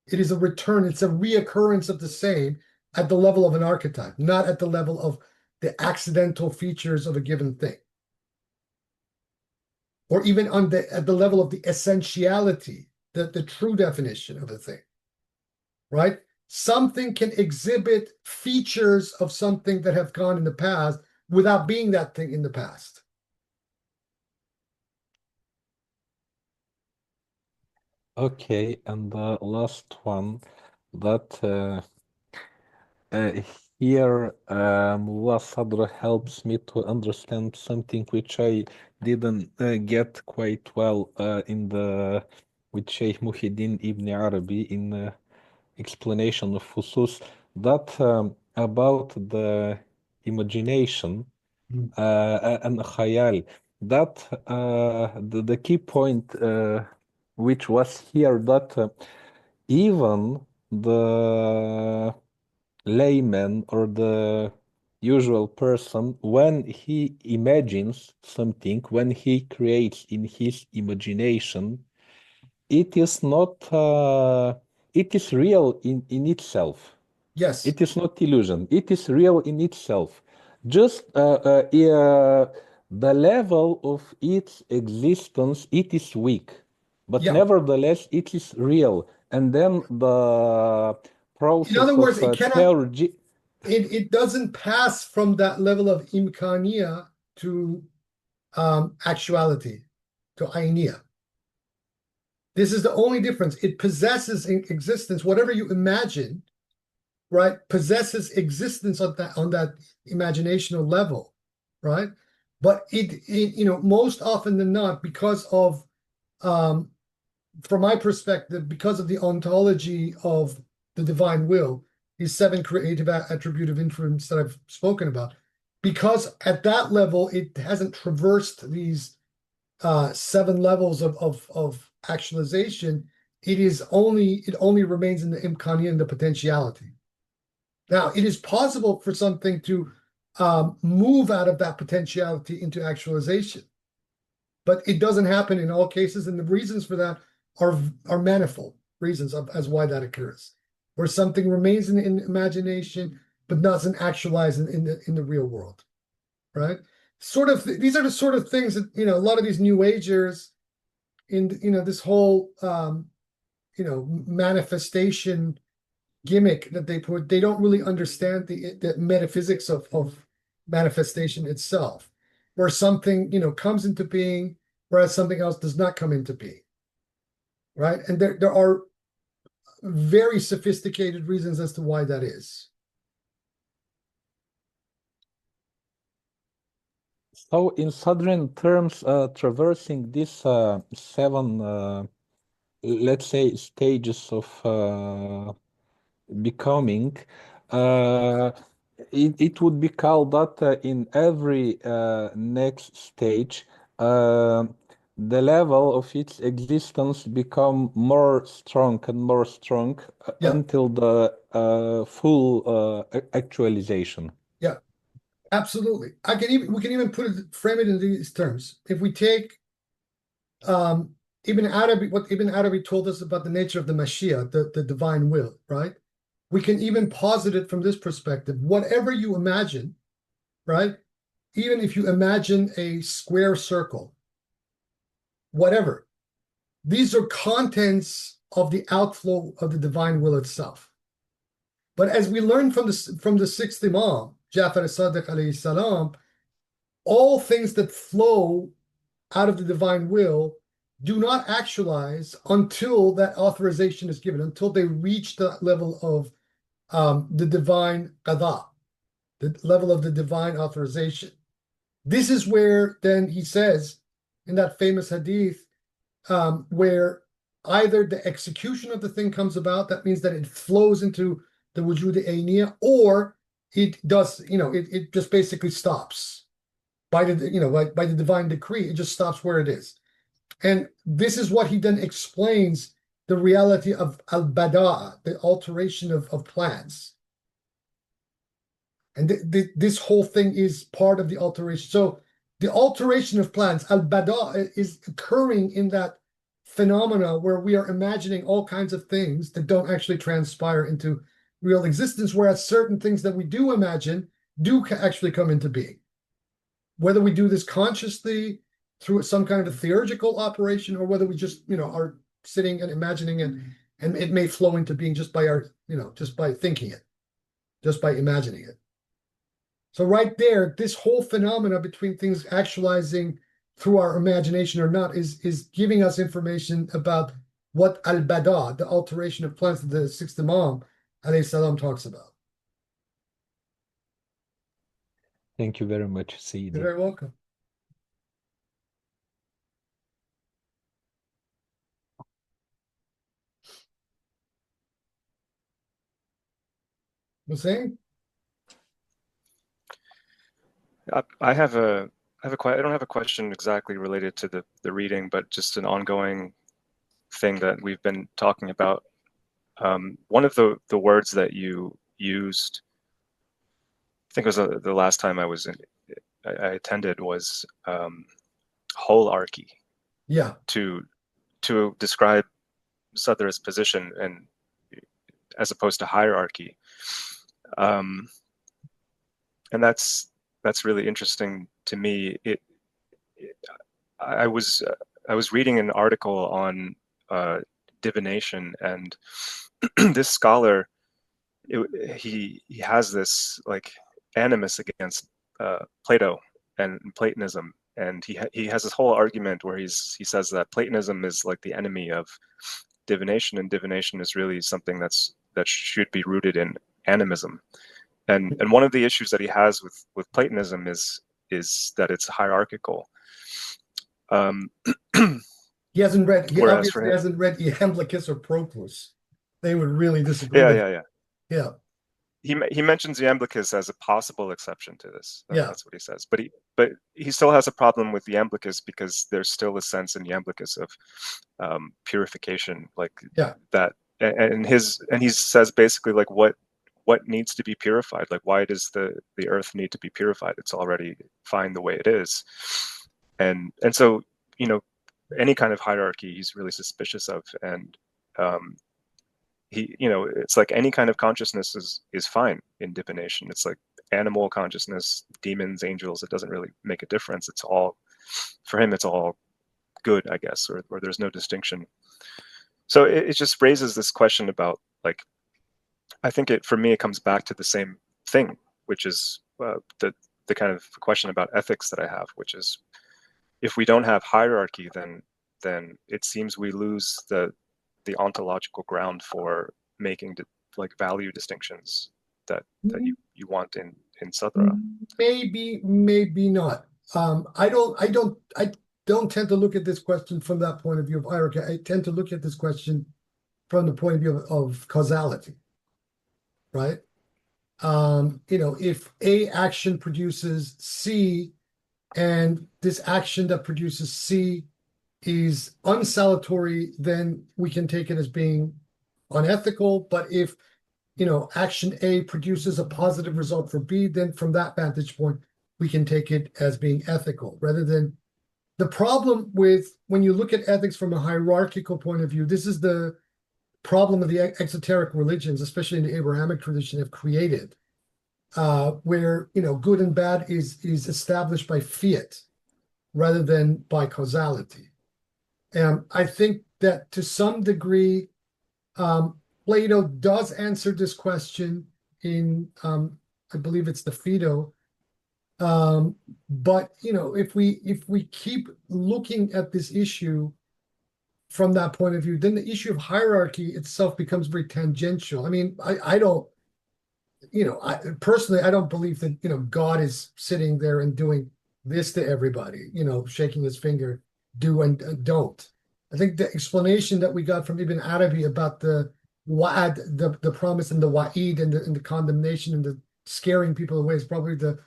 It is a return. It's a reoccurrence of the same at the level of an archetype, not at the level of the accidental features of a given thing, or even at the level of the essentiality, the true definition of a thing, right? Something can exhibit features of something that have gone in the past without being that thing in the past. Okay, and the last one, that here Mulla Sadra helps me to understand something which I didn't get quite well with Sheikh Muhyiddin Ibn Arabi in explanation of Fusus, that about the imagination and khayal, that the key point which was here, that even the layman or the usual person, when he imagines something, when he creates in his imagination, it is not, it is real in itself. Yes. It is not illusion. It is real in itself. Just the level of its existence, it is weak, but Yeah. nevertheless, it is real. And then the In other process words, of it cannot, theurgy, it doesn't pass from that level of imkaniya to actuality, to ainia. This is the only difference. It possesses in existence, whatever you imagine, right, possesses existence on that imaginational level, right? But it most often than not, because of from my perspective, because of the ontology of the divine will, these seven creative attributive influence that I've spoken about, because at that level it hasn't traversed these seven levels of actualization, it only remains in the imkaniya and the potentiality. Now, it is possible for something to move out of that potentiality into actualization, but it doesn't happen in all cases, and the reasons for that are manifold reasons as why that occurs, where something remains in imagination but doesn't actualize in the real world, right? These are the sort of things that a lot of these New Agers in this whole manifestation gimmick that they don't really understand the metaphysics of manifestation itself, where something comes into being, whereas something else does not come into being, right? And there are very sophisticated reasons as to why that is. So in Sadrian terms, traversing these seven, let's say, stages of becoming, it would be called that in every next stage, the level of its existence become more strong and more strong Yeah. until the full actualization. Yeah, absolutely. We can even frame it in these terms. If we take Ibn Arabi, what Ibn Arabi told us about the nature of the Mashiach, the divine will, right? We can even posit it from this perspective. Whatever you imagine, right? Even if you imagine a square circle, whatever, these are contents of the outflow of the divine will itself. But as we learn from the sixth Imam, Jafar as-Sadiq alayhi salam, all things that flow out of the divine will do not actualize until that authorization is given, until they reach the level of the divine qada, the level of the divine authorization. This is where then he says in that famous hadith, where either the execution of the thing comes about, that means that it flows into the wujud ayniyah, or it does, it just basically stops by the divine decree. It just stops where it is. And this is what he then explains the reality of al-bada'a, the alteration of plans. And this whole thing is part of the alteration. So the alteration of plans, al-bada'a, is occurring in that phenomena where we are imagining all kinds of things that don't actually transpire into real existence, whereas certain things that we do imagine do actually come into being. Whether we do this consciously through some kind of a theurgical operation, or whether we just, are sitting and imagining it, and it may flow into being just by just by thinking it, just by imagining it. So right there, this whole phenomena between things actualizing through our imagination or not is giving us information about what al-bada, the alteration of plans that the sixth Imam alayhi salam talks about. Thank you very much, You're Sayyidi. very welcome. Hussein? I have a I don't have a question exactly related to the reading, but just an ongoing thing that we've been talking about. One of the words that you used, I think it was the last time I attended, was holarchy. Yeah. To describe Sadra's position, and as opposed to hierarchy. And that's really interesting to me. I was reading an article on divination, and this scholar, he has this like animus against Plato and Platonism, and he has this whole argument where he says that Platonism is like the enemy of divination, and divination is really something that should be rooted in animism. And one of the issues that he has with Platonism is that it's hierarchical. He hasn't read. He Whereas obviously hasn't read Iamblichus or Proclus. They would really disagree. Yeah. He mentions Iamblichus as a possible exception to this. That's what he says. But he still has a problem with Iamblichus because there's still a sense in Iamblichus of purification, like that. And he says basically like what needs to be purified. Like, why does the earth need to be purified? It's already fine the way it is. And so, any kind of hierarchy he's really suspicious of. And it's like any kind of consciousness is fine in divination. It's like animal consciousness, demons, angels, it doesn't really make a difference. It's all, for him, it's all good, I guess, or there's no distinction. So it just raises this question about, like, I think for me, it comes back to the same thing, which is the kind of question about ethics that I have, which is, if we don't have hierarchy, then it seems we lose the ontological ground for making like value distinctions that you want in Sadra. Maybe not. I don't tend to look at this question from that point of view of hierarchy. I tend to look at this question from the point of view of causality, right? If A action produces C, and this action that produces C is unsalutary, then we can take it as being unethical. But if action A produces a positive result for B, then from that vantage point, we can take it as being ethical. Rather than the problem with when you look at ethics from a hierarchical point of view, this is the problem of the exoteric religions, especially in the Abrahamic tradition, have created, where good and bad is established by fiat rather than by causality. And I think that to some degree, Plato does answer this question in, I believe it's the Phaedo. But if we keep looking at this issue from that point of view, then the issue of hierarchy itself becomes very tangential. I mean, I don't, personally, I don't believe that God is sitting there and doing this to everybody, shaking his finger, do and don't. I think the explanation that we got from Ibn Arabi about the wa'ad, the promise, and the wa'id, and the condemnation, and the scaring people away is probably the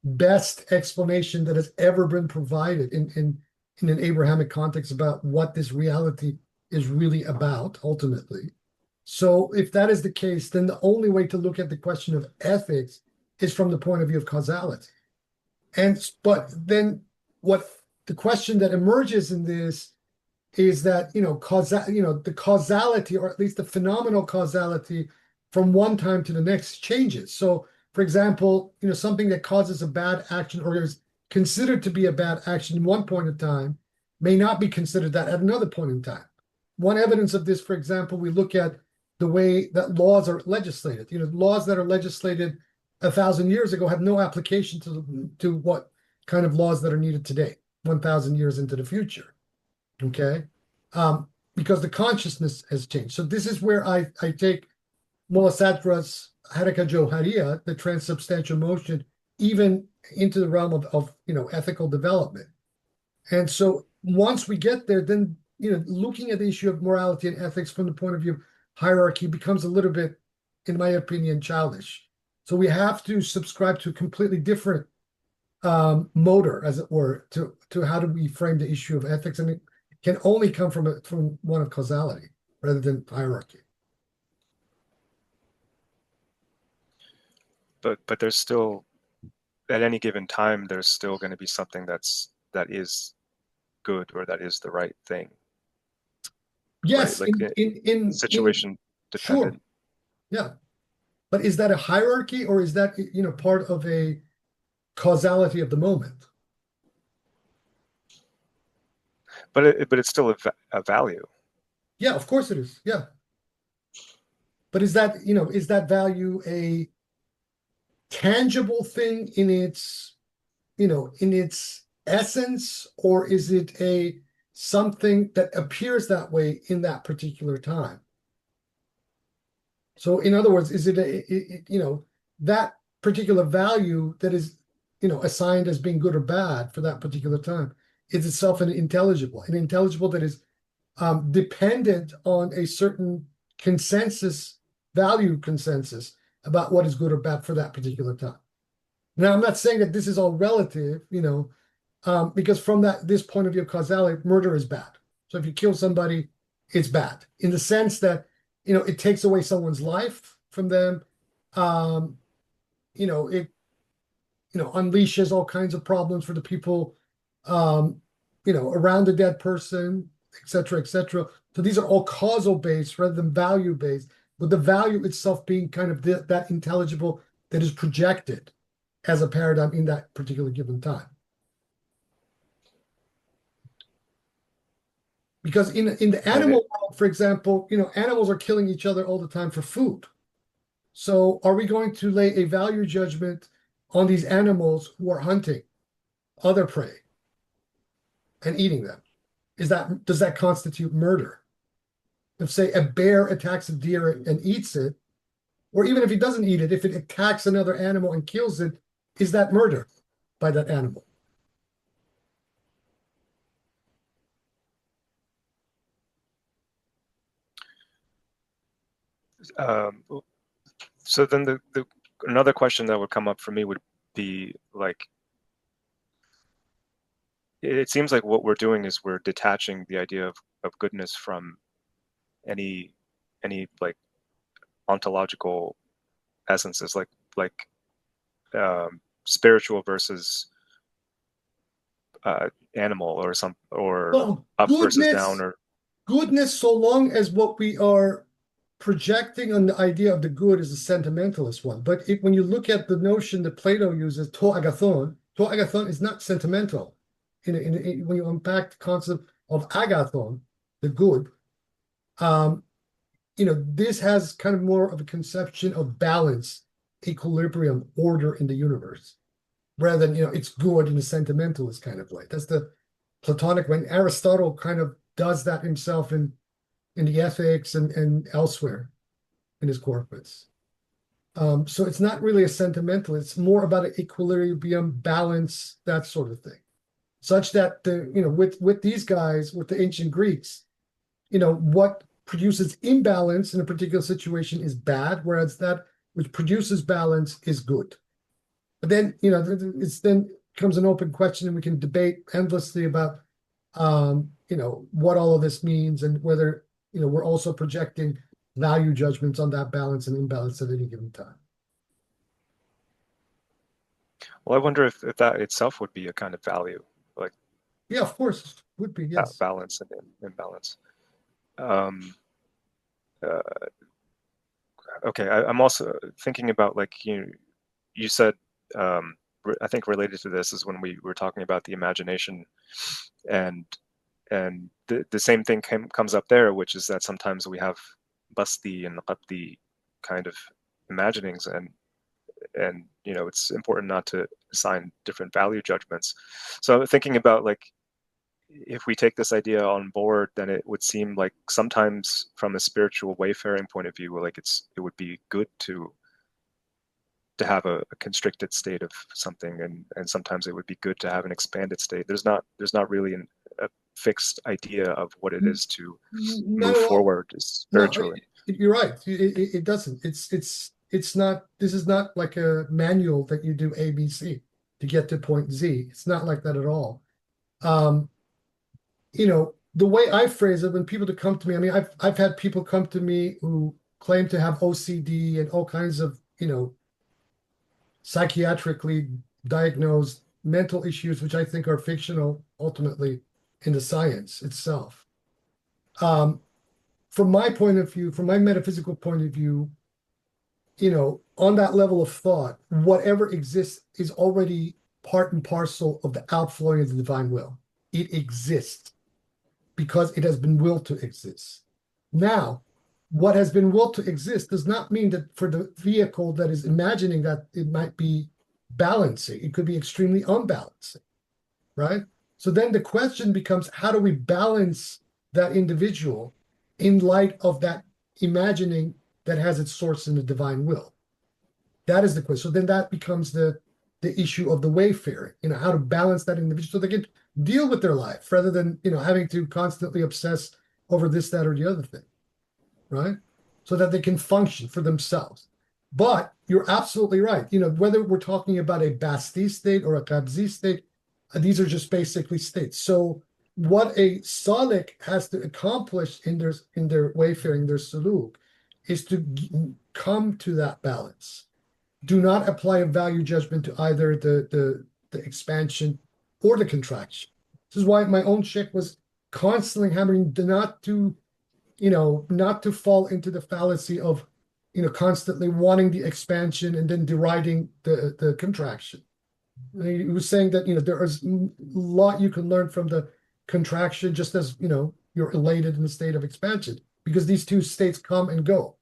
best explanation that has ever been provided in an Abrahamic context about what this reality is really about ultimately. So if that is the case, then the only way to look at the question of ethics is from the point of view of causality. But then what the question that emerges in this is that the causality, or at least the phenomenal causality, from one time to the next changes. So for example, something that causes a bad action or is considered to be a bad action in one point in time may not be considered that at another point in time. One evidence of this, for example, we look at the way that laws are legislated. Laws that are legislated 1,000 years ago have no application to what kind of laws that are needed today, 1,000 years into the future. Okay, because the consciousness has changed. So this is where I take Mulla Sadra's Haraka Johariya, the transubstantial motion, even into the realm of ethical development. And so once we get there, then looking at the issue of morality and ethics from the point of view of hierarchy becomes a little bit, in my opinion, childish. So we have to subscribe to a completely different motor, as it were, to how do we frame the issue of ethics, and it can only come from one of causality rather than hierarchy. But there's still, at any given time, there's still going to be something that is good, or that is the right thing. Yes, right? Like in situation sure, dependent. yeah. But is that a hierarchy, or is that, part of a causality of the moment? But it's still a value. Yeah, of course it is. Yeah. But is that value a tangible thing in its essence, or is it a something that appears that way in that particular time? So in other words, is it that particular value that is, assigned as being good or bad for that particular time is itself an intelligible that is dependent on a certain value consensus about what is good or bad for that particular time. Now, I'm not saying that this is all relative, because from this point of view of causality, murder is bad. So if you kill somebody, it's bad in the sense that, it takes away someone's life from them. It, unleashes all kinds of problems for the people, around the dead person, et cetera, et cetera. So these are all causal based rather than value based, with the value itself being kind of that intelligible that is projected as a paradigm in that particular given time. Because in the animal world, for example, animals are killing each other all the time for food. So are we going to lay a value judgment on these animals who are hunting other prey and eating them? Does that constitute murder? If, say, a bear attacks a deer and eats it, or even if he doesn't eat it, if it attacks another animal and kills it, is that murder by that animal? So then the another question that would come up for me would be like, it seems like what we're doing is we're detaching the idea of goodness from any like ontological essences, like spiritual versus animal, or up versus down, or goodness, so long as what we are projecting on the idea of the good is a sentimentalist one. But when you look at the notion that Plato uses, to agathon is not sentimental. When you unpack the concept of agathon, the good, this has kind of more of a conception of balance, equilibrium, order in the universe, rather than, it's good in a sentimentalist kind of way. That's the Platonic, when Aristotle kind of does that himself in the Ethics and elsewhere in his corpus. So it's not really a sentimental. It's more about an equilibrium, balance, that sort of thing. Such that with these guys, with the ancient Greeks, what produces imbalance in a particular situation is bad, whereas that which produces balance is good. But then, it's then comes an open question, and we can debate endlessly about, what all of this means, and whether, we're also projecting value judgments on that balance and imbalance at any given time. well, I wonder if that itself would be a kind of value, like, yeah, of course, would be, yes. Balance and imbalance. Um, uh, okay, I'm also thinking about, like, you said, I think related to this is when we were talking about the imagination, and the same thing comes up there, which is that sometimes we have basti and qatti kind of imaginings, and it's important not to assign different value judgments. So I'm thinking about, like, if we take this idea on board, then it would seem like sometimes from a spiritual wayfaring point of view, like it would be good to have a constricted state of something, and sometimes it would be good to have an expanded state. There's not really a fixed idea of what it is to move forward spiritually. No, you're right. It doesn't. It's not. This is not like a manual that you do ABC to get to point Z. It's not like that at all. The way I phrase it, when people come to me, I mean, I've had people come to me who claim to have OCD and all kinds of, psychiatrically diagnosed mental issues, which I think are fictional ultimately in the science itself. from my point of view, from my metaphysical point of view, on that level of thought, whatever exists is already part and parcel of the outflowing of the divine will. It exists because it has been willed to exist. Now, what has been willed to exist does not mean that for the vehicle that is imagining that it might be balancing. It could be extremely unbalancing, right? So then the question becomes, how do we balance that individual in light of that imagining that has its source in the divine will? That is the question. So then that becomes the issue of the wayfaring, how to balance that individual so they can deal with their life rather than, having to constantly obsess over this, that, or the other thing, right? So that they can function for themselves. But you're absolutely right. Whether we're talking about a Basti state or a Qabzi state, these are just basically states. So what a Salik has to accomplish in their wayfaring, their suluk, is to come to that balance. Do not apply a value judgment to either the expansion or the contraction. This is why my own sheikh was constantly hammering not to fall into the fallacy of, constantly wanting the expansion and then deriding the contraction. He was saying that, there is a lot you can learn from the contraction, just as, you're elated in the state of expansion, because these two states come and go,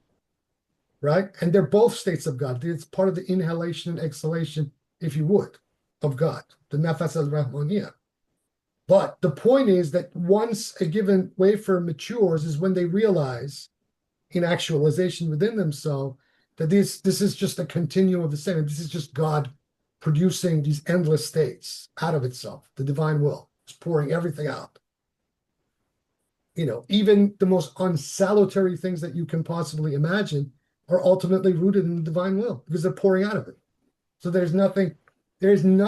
right? And they're both states of God. It's part of the inhalation and exhalation, if you would, of God, the nafas al-rahmaniyah. But the point is that once a given wafer matures is when they realize in actualization within themselves that this is just a continuum of the same. This is just God producing these endless states out of itself, the divine will. It's pouring everything out. Even the most unsalutary things that you can possibly imagine are ultimately rooted in the divine will because they're pouring out of it. So there's nothing in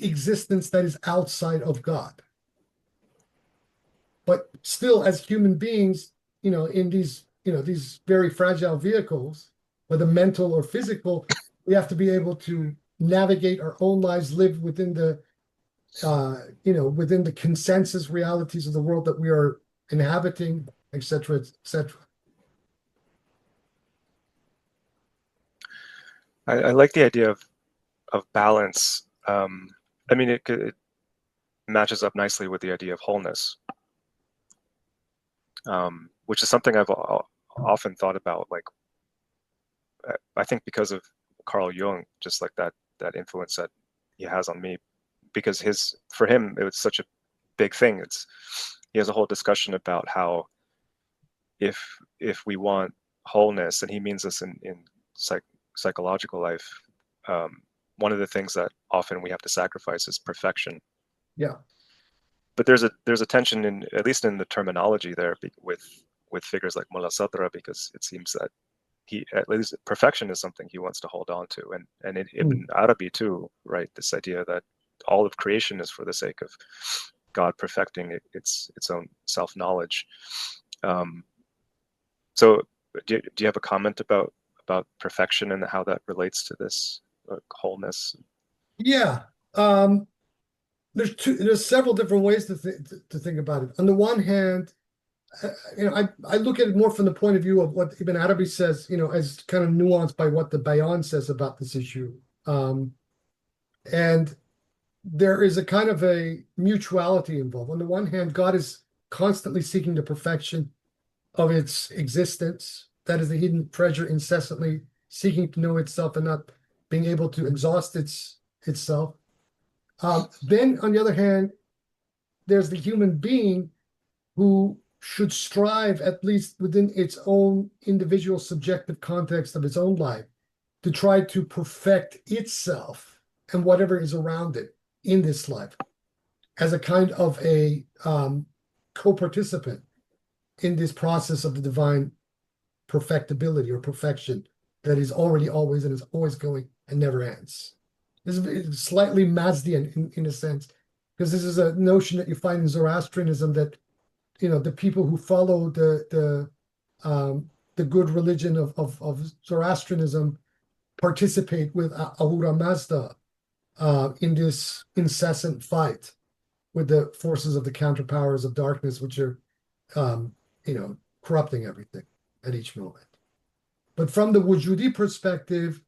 existence that is outside of God. But still, as human beings, in these very fragile vehicles, whether mental or physical, we have to be able to navigate our own lives, live within the within the consensus realities of the world that we are inhabiting, etc., etc. I like the idea of balance. It matches up nicely with the idea of wholeness, which is something I've often thought about. Like, I think because of Carl Jung, just like that influence that he has on me, because for him it was such a big thing. He has a whole discussion about how if we want wholeness, and he means this in psychological life, one of the things that often we have to sacrifice is perfection. Yeah. But there's a tension in, at least in the terminology there, with figures like Mulla Sadra, because it seems that at least perfection is something he wants to hold on to, and in Ibn Arabi too, right? This idea that all of creation is for the sake of God perfecting its own self-knowledge. So do you have a comment about perfection and how that relates to this wholeness? Yeah. There's several different ways to think about it. On the one hand, I look at it more from the point of view of what Ibn Arabi says, as kind of nuanced by what the Bayan says about this issue. And there is a kind of a mutuality involved. On the one hand, God is constantly seeking the perfection of its existence. That is the hidden treasure, incessantly seeking to know itself and not being able to exhaust itself. Then, on the other hand, there's the human being who should strive, at least within its own individual subjective context of its own life, to try to perfect itself and whatever is around it in this life as a kind of a co-participant in this process of the divine perfectibility or perfection that is already always and is always going and never ends. This is slightly Mazdian in a sense, because this is a notion that you find in Zoroastrianism that, the people who follow the good religion of Zoroastrianism participate with Ahura Mazda in this incessant fight with the forces of the counterpowers of darkness, which are corrupting everything at each moment. But from the Wujudi perspective,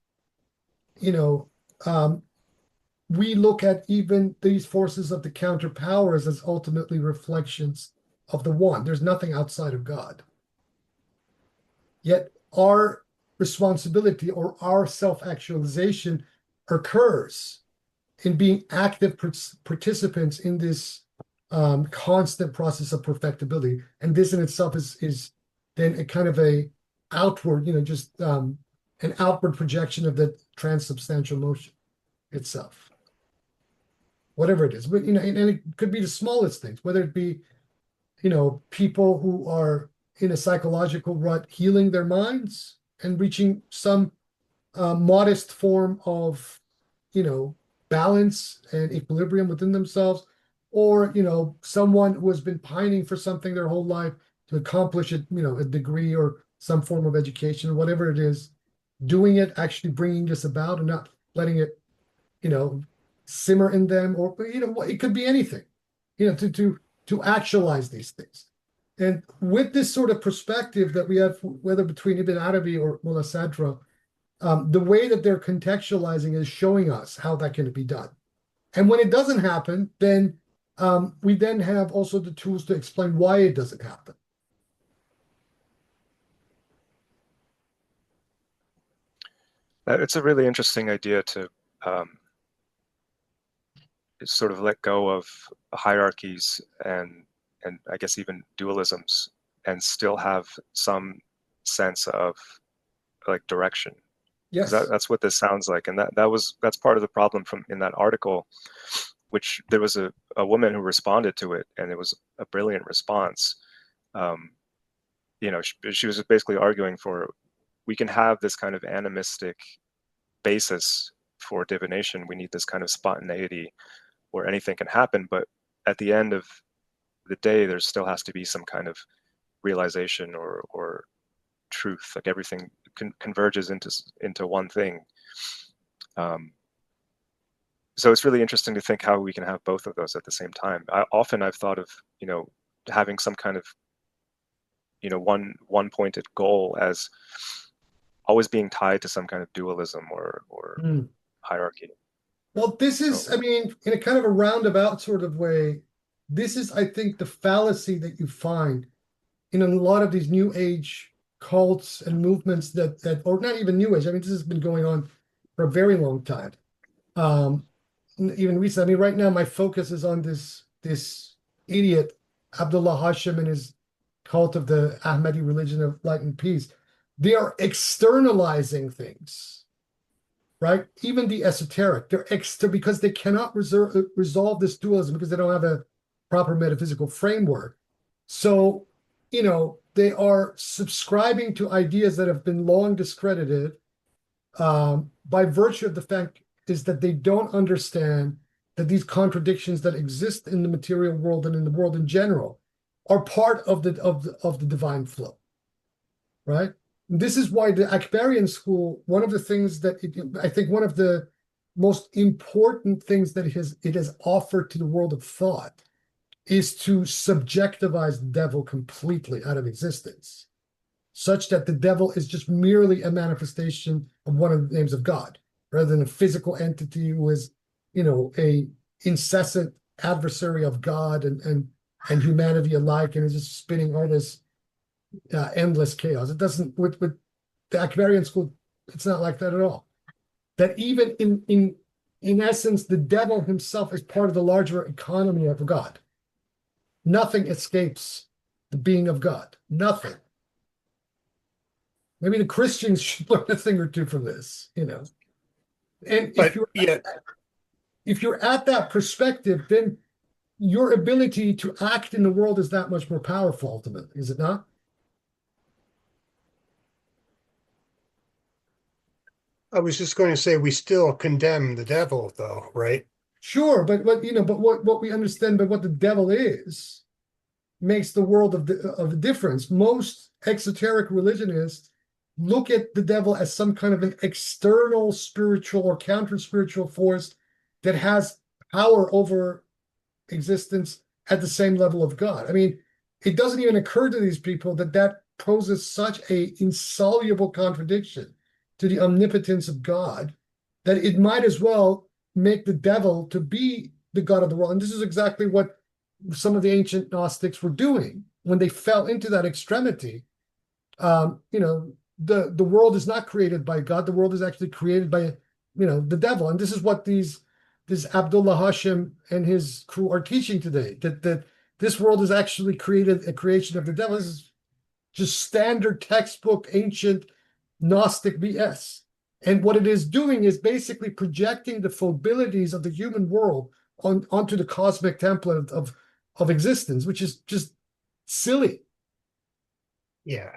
we look at even these forces of the counter powers as ultimately reflections of the one. There's nothing outside of God. Yet our responsibility or our self-actualization occurs in being active participants in this constant process of perfectibility. And this in itself is then a kind of a outward, just an outward projection of the transubstantial motion itself. Whatever it is, but and it could be the smallest things, whether it be, people who are in a psychological rut healing their minds and reaching some modest form of, balance and equilibrium within themselves, or, someone who has been pining for something their whole life to accomplish it, a degree or some form of education, whatever it is, doing it, actually bringing this about and not letting it, simmer in them, or, it could be anything, to actualize these things. And with this sort of perspective that we have, whether between Ibn Arabi or Mulla Sadra, the way that they're contextualizing is showing us how that can be done. And when it doesn't happen, then we then have also the tools to explain why it doesn't happen. It's a really interesting idea to sort of let go of hierarchies and I guess even dualisms and still have some sense of like direction. Yes, that's what this sounds like, and that's part of the problem in that article, which there was a woman who responded to it, and it was a brilliant response. She was basically arguing for, we can have this kind of animistic basis for divination. We need this kind of spontaneity where anything can happen, but at the end of the day, there still has to be some kind of realization or truth. Like everything converges into one thing. So it's really interesting to think how we can have both of those at the same time. I've thought of having some kind of one pointed goal as always being tied to some kind of dualism or hierarchy. Well, this is, in a kind of a roundabout sort of way, this is, I think, the fallacy that you find in a lot of these new age cults and movements that or not even new age. This has been going on for a very long time. Even recently, right now my focus is on this idiot Abdullah Hashim and his cult of the Ahmadi religion of light and peace. They are externalizing things, right? Even the esoteric, they're because they cannot resolve this dualism because they don't have a proper metaphysical framework. So, they are subscribing to ideas that have been long discredited by virtue of the fact is that they don't understand that these contradictions that exist in the material world and in the world in general are part of the divine flow, right? And this is why the Akbarian school, one of the things that I think one of the most important things that it has offered to the world of thought is to subjectivize the devil completely out of existence, such that the devil is just merely a manifestation of one of the names of God, rather than a physical entity who is, a incessant adversary of God and humanity alike, and is just spinning all this endless chaos. It doesn't, with the Akbarian school, it's not like that at all. That even in essence, the devil himself is part of the larger economy of God. Nothing escapes the being of God. Nothing. Maybe the Christians should learn a thing or two from this, And if you're at that perspective, then your ability to act in the world is that much more powerful, ultimately, is it not? I was just going to say we still condemn the devil, though, right? Sure, but what we understand by what the devil is makes the world of a difference. Most exoteric religionists look at the devil as some kind of an external spiritual or counter-spiritual force that has power over existence at the same level of God. it doesn't even occur to these people that that poses such a insoluble contradiction to the omnipotence of God that it might as well make the devil to be the God of the world. And this is exactly what some of the ancient Gnostics were doing when they fell into that extremity. The world is not created by God. The world is actually created by, the devil. And this is what this Abdullah Hashim and his crew are teaching today, that this world is actually a creation of the devil. This is just standard textbook ancient Gnostic BS. And what it is doing is basically projecting the foibilities of the human world onto the cosmic template of existence, which is just silly. Yeah.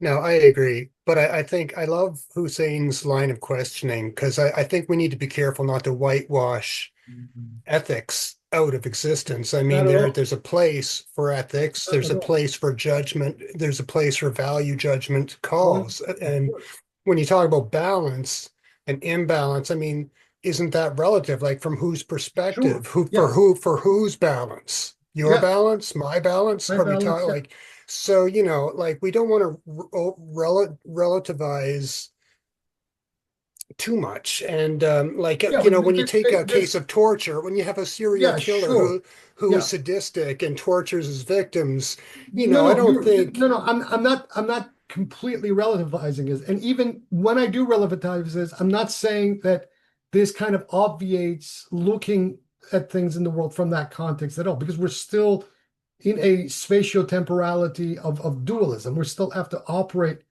No, I agree. But I think I love Hussein's line of questioning, because I think we need to be careful not to whitewash ethics out of existence. I mean, there's a place for ethics, there's a place for judgment, there's a place for value judgment calls. And when you talk about balance and imbalance, I mean, isn't that relative? Like, from whose perspective? Sure. For whose balance? Your balance, my balance? My Are we balance, talking like, so, like, we don't want to relativize too much. And when you take a case of torture, when you have a serial killer who is sadistic and tortures his victims, I don't think. No, I'm not completely relativizing it. And even when I do relativize this, I'm not saying that this kind of obviates looking at things in the world from that context at all, because we're still in a spatio-temporality of dualism. We still have to operate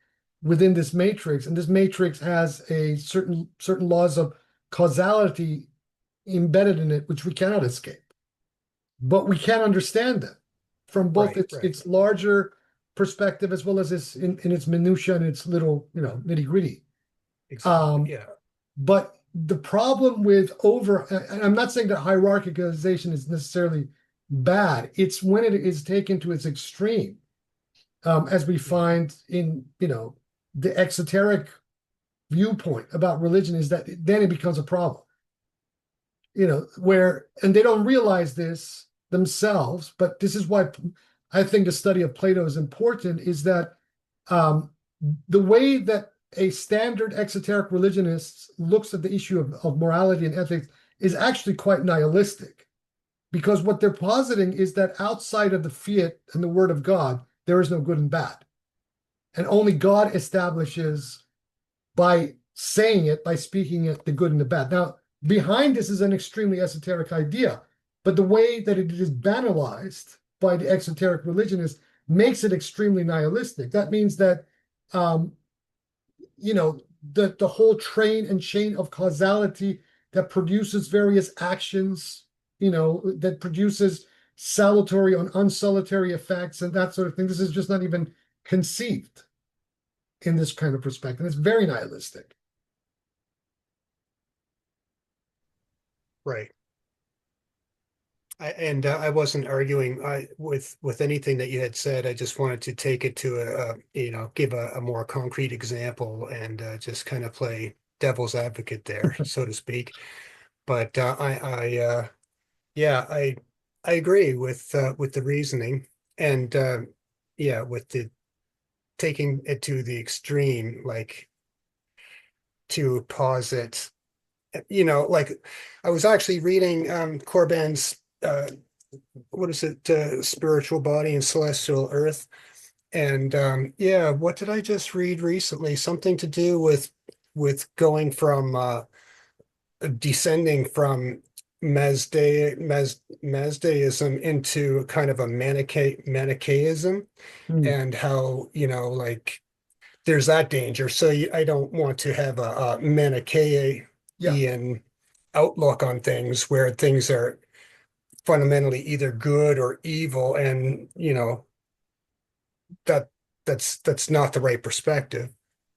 within this matrix, and this matrix has a certain laws of causality embedded in it, which we cannot escape. But we can understand them from both its larger perspective as well as in its minutia and its little nitty-gritty. Exactly. But the problem with and I'm not saying that hierarchicalization is necessarily bad. It's when it is taken to its extreme, as we find in the exoteric viewpoint about religion, is that then it becomes a problem. And they don't realize this themselves, but this is why I think the study of Plato is important, is that the way that a standard exoteric religionist looks at the issue of morality and ethics is actually quite nihilistic, because what they're positing is that outside of the fiat and the word of God, there is no good and bad. And only God establishes, by saying it, by speaking it, the good and the bad. Now, behind this is an extremely esoteric idea, but the way that it is banalized by the exoteric religionists makes it extremely nihilistic. That means that, the whole train and chain of causality that produces various actions, that produces salutary and unsalutary effects and that sort of thing, this is just not even conceived in this kind of perspective. It's very nihilistic. Right. I wasn't arguing with anything that you had said. I just wanted to take it to give a more concrete example and just kind of play devil's advocate there, so to speak. But I agree with the reasoning, and with the taking it to the extreme, like to posit, like I was actually reading Corbin's what is it, Spiritual Body and Celestial Earth, and what did I just read recently? Something to do with going from descending from Mazdaism into kind of a Manichaeism, and how like there's that danger. So I don't want to have a Manichaean outlook on things, where things are fundamentally either good or evil, and that's not the right perspective.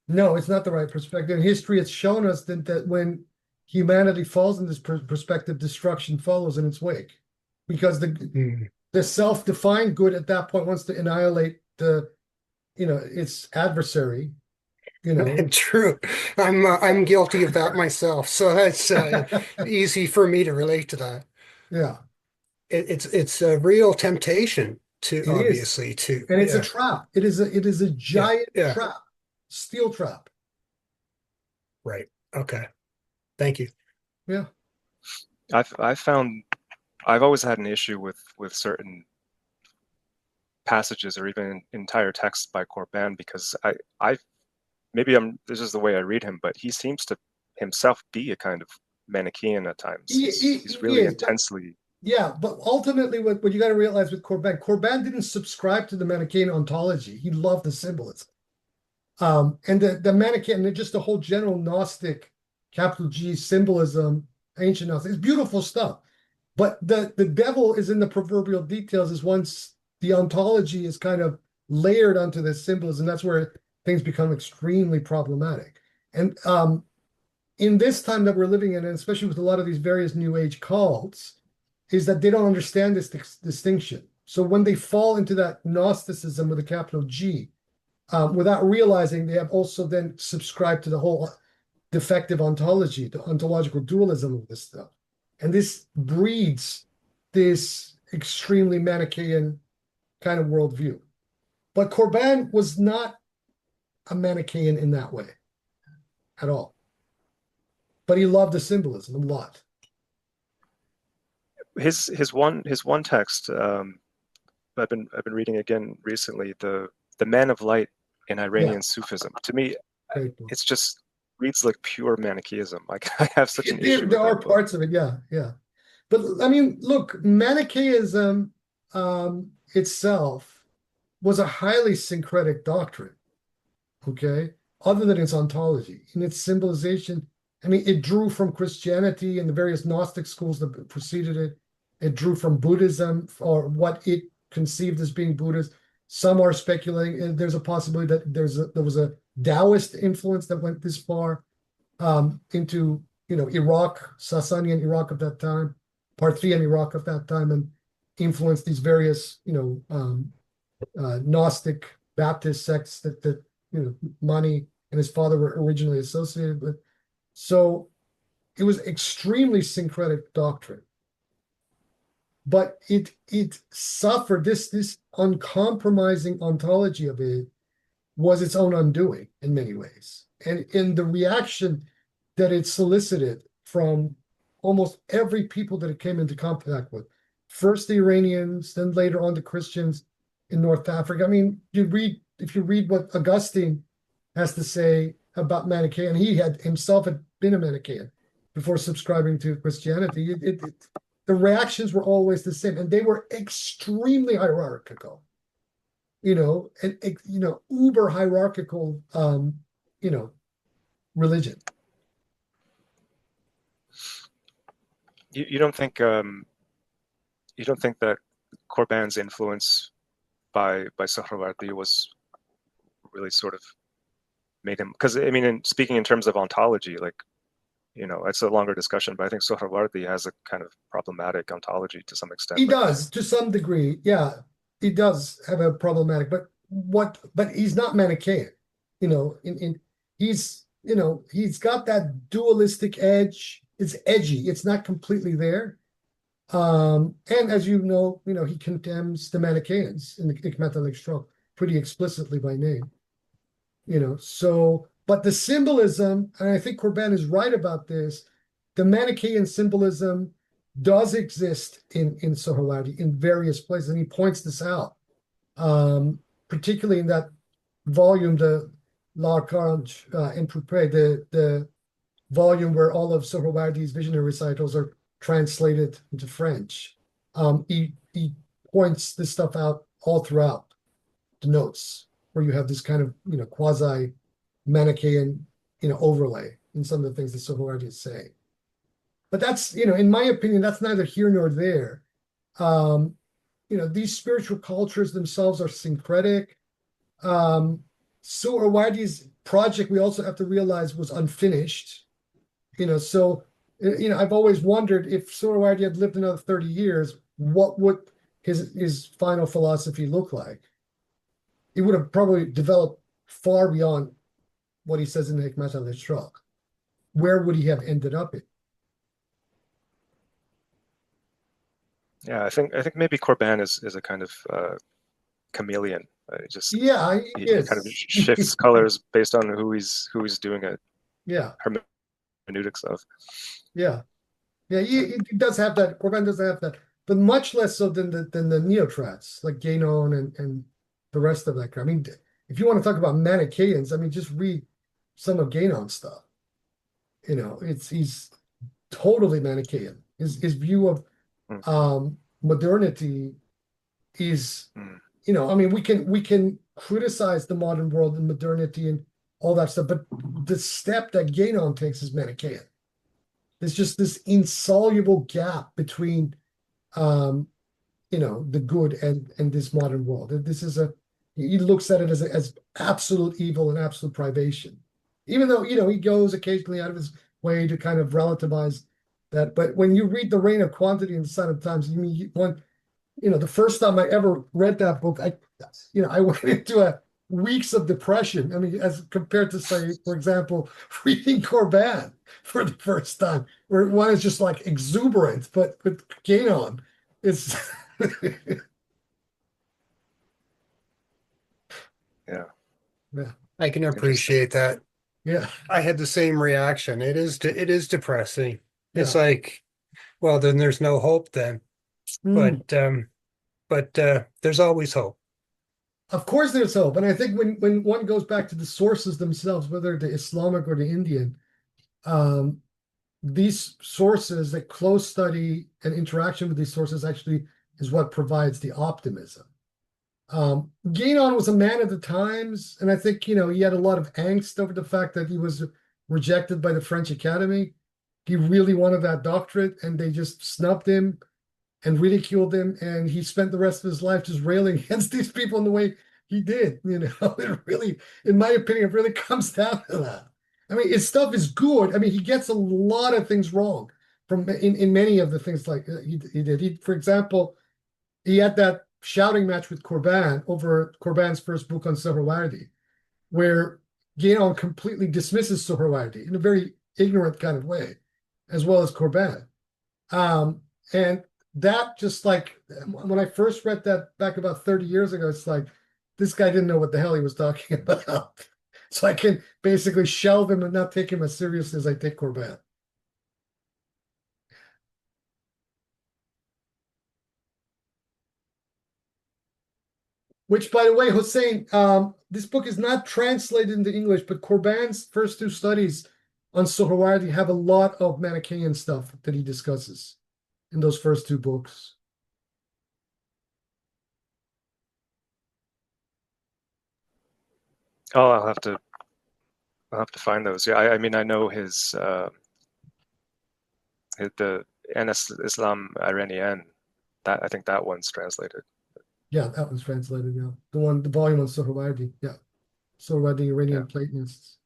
No, it's not the right perspective. In history, it's shown us that when humanity falls in this perspective, destruction follows in its wake, because the self-defined good at that point wants to annihilate its adversary. True. I'm guilty of that myself, so that's easy for me to relate to that. Yeah. It's a real temptation too, It is. obviously, too. And it's a Yeah. trap. It is a giant Yeah. trap, steel trap. Right. Okay. Thank you. Yeah. I've found I've always had an issue with certain passages or even entire texts by Corbin because I maybe this is the way I read him, but he seems to himself be a kind of Manichaean at times. He's He really is, intensely. yeah, but ultimately, what you got to realize with Corbin didn't subscribe to the Manichaean ontology. He loved the symbolism. And the Manichaean, just the whole general Gnostic, capital G symbolism, ancient Gnostic, it's beautiful stuff. But the devil is in the proverbial details, is once the ontology is kind of layered onto this symbolism, that's where things become extremely problematic. And in this time that we're living in, and especially with a lot of these various New Age cults, is that they don't understand this distinction. So when they fall into that Gnosticism with a capital G, without realizing they have also then subscribed to the whole defective ontology, the ontological dualism of this stuff. And this breeds this extremely Manichaean kind of worldview. But Corbin was not a Manichaean in that way at all. But he loved the symbolism a lot. His one text I've been reading again recently, the Man of Light in Iranian Sufism. To me, it's just reads like pure Manichaeism. Like I have such an issue. There are parts of it, yeah. But I mean, look, Manichaeism itself was a highly syncretic doctrine, okay? Other than its ontology. In its symbolization, I mean, it drew from Christianity and the various Gnostic schools that preceded it. It drew from Buddhism, or what it conceived as being Buddhist. Some are speculating there's a possibility that there was a Taoist influence that went this far into Iraq, Sasanian Iraq of that time, Parthian Iraq of that time, and influenced these various Gnostic Baptist sects that Mani and his father were originally associated with. So it was extremely syncretic doctrine. But it suffered this uncompromising ontology of it was its own undoing in many ways. And in the reaction that it solicited from almost every people that it came into contact with, first the Iranians, then later on the Christians in North Africa. I mean, if you read what Augustine has to say about Manichaean, he himself had been a Manichaean before subscribing to Christianity. The reactions were always the same, and they were extremely hierarchical, and uber hierarchical, religion. You don't think that Corbin's influence by Sohrawardi was really sort of made him, because I mean, speaking in terms of ontology, like, it's a longer discussion, but I think Sohrawardi has a kind of problematic ontology to some extent. He does, to some degree. Yeah, he does have a problematic, but he's not Manichaean. He's got that dualistic edge. It's edgy. It's not completely there. And as you know, he condemns the Manichaeans in the Hikmat al pretty explicitly by name. But the symbolism, and I think Corbin is right about this, the Manichaean symbolism does exist in Sohrawardi in various places, and he points this out, particularly in that volume, the L'Archange en Pourpre, the volume where all of Sohrawardi's visionary recitals are translated into French. He points this stuff out all throughout the notes, where you have this kind of quasi Manichaean overlay in some of the things that Sohrawardi is saying. But that's in my opinion, that's neither here nor there. These spiritual cultures themselves are syncretic. Sohrawardi's project, we also have to realize, was unfinished. So I've always wondered, if Sohrawardi had lived another 30 years, what would his final philosophy look like? It would have probably developed far beyond what he says in the Hikmat al-Ishraq. Where would he have ended up in? Yeah, I think maybe Corbin is a kind of chameleon. Yeah, he he kind of is. shifts colors based on who he's doing a Yeah, hermeneutics of. yeah, yeah. He does have that. Corban does have that, but much less so than the Neotrats like Ganon and the rest of that crowd. I mean, if you want to talk about Manichaeans, I mean, just read some of Ganon's stuff. You know, he's totally Manichaean. His view of modernity is, you know, I mean, we can criticize the modern world and modernity and all that stuff, but the step that Ganon takes is Manichaean. There's just this insoluble gap between, you know, the good and this modern world. This is he looks at it as absolute evil and absolute privation, even though, you know, he goes occasionally out of his way to kind of relativize that. But when you read The Reign of Quantity and the Sign of Times, you mean you know, the first time I ever read that book, I went into weeks of depression. I mean, as compared to, say, for example, reading Corban for the first time, where one is just like exuberant, but with Ganon, it's Yeah. yeah, I can appreciate that. yeah, I had the same reaction. It is depressing. It's yeah. like, well, then there's no hope then. Mm. But there's always hope. Of course, there's hope, and I think when one goes back to the sources themselves, whether the Islamic or the Indian, um, these sources, the close study and interaction with these sources actually is what provides the optimism. Guénon was a man of the times, and I think, you know, he had a lot of angst over the fact that he was rejected by the French Academy. He really wanted that doctorate, and they just snubbed him and ridiculed him, and he spent the rest of his life just railing against these people in the way he did. You know, it really, in my opinion, it really comes down to that. I mean, his stuff is good. I mean, he gets a lot of things wrong from in many of the things like he did. For example, he had that shouting match with Corban over Corban's first book on Suhrawardi, where Guénon completely dismisses Suhrawardi in a very ignorant kind of way, as well as Corban. And that just like when I first read that back about 30 years ago, it's like this guy didn't know what the hell he was talking about. So I can basically shelve him and not take him as seriously as I take Corban. Which, by the way, Hussein, this book is not translated into English, but Corban's first two studies on Suhrawardi have a lot of Manichaean stuff that he discusses in those first two books. Oh, I'll have to find those. Yeah, I mean, I know the Islam Iranian. That I think that one's translated. Yeah, that one's translated, yeah. The volume on Suhrawardi, yeah. Suhrawardi Iranian Platonists.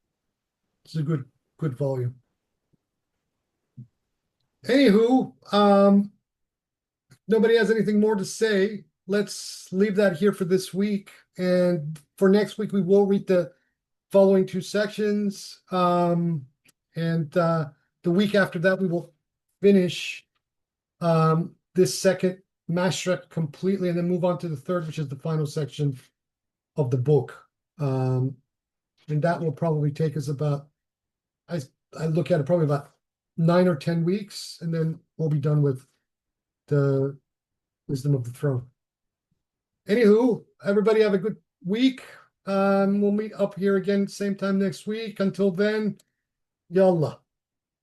It's a good volume. Anywho, nobody has anything more to say. Let's leave that here for this week. And for next week, we will read the following two sections. And the week after that, we will finish this second mashriq completely and then move on to the third, which is the final section of the book. And that will probably take us about, I look at it probably about 9 or 10 weeks, and then we'll be done with the Wisdom of the Throne. Anywho, everybody have a good week. We'll meet up here again same time next week. Until then, yallah.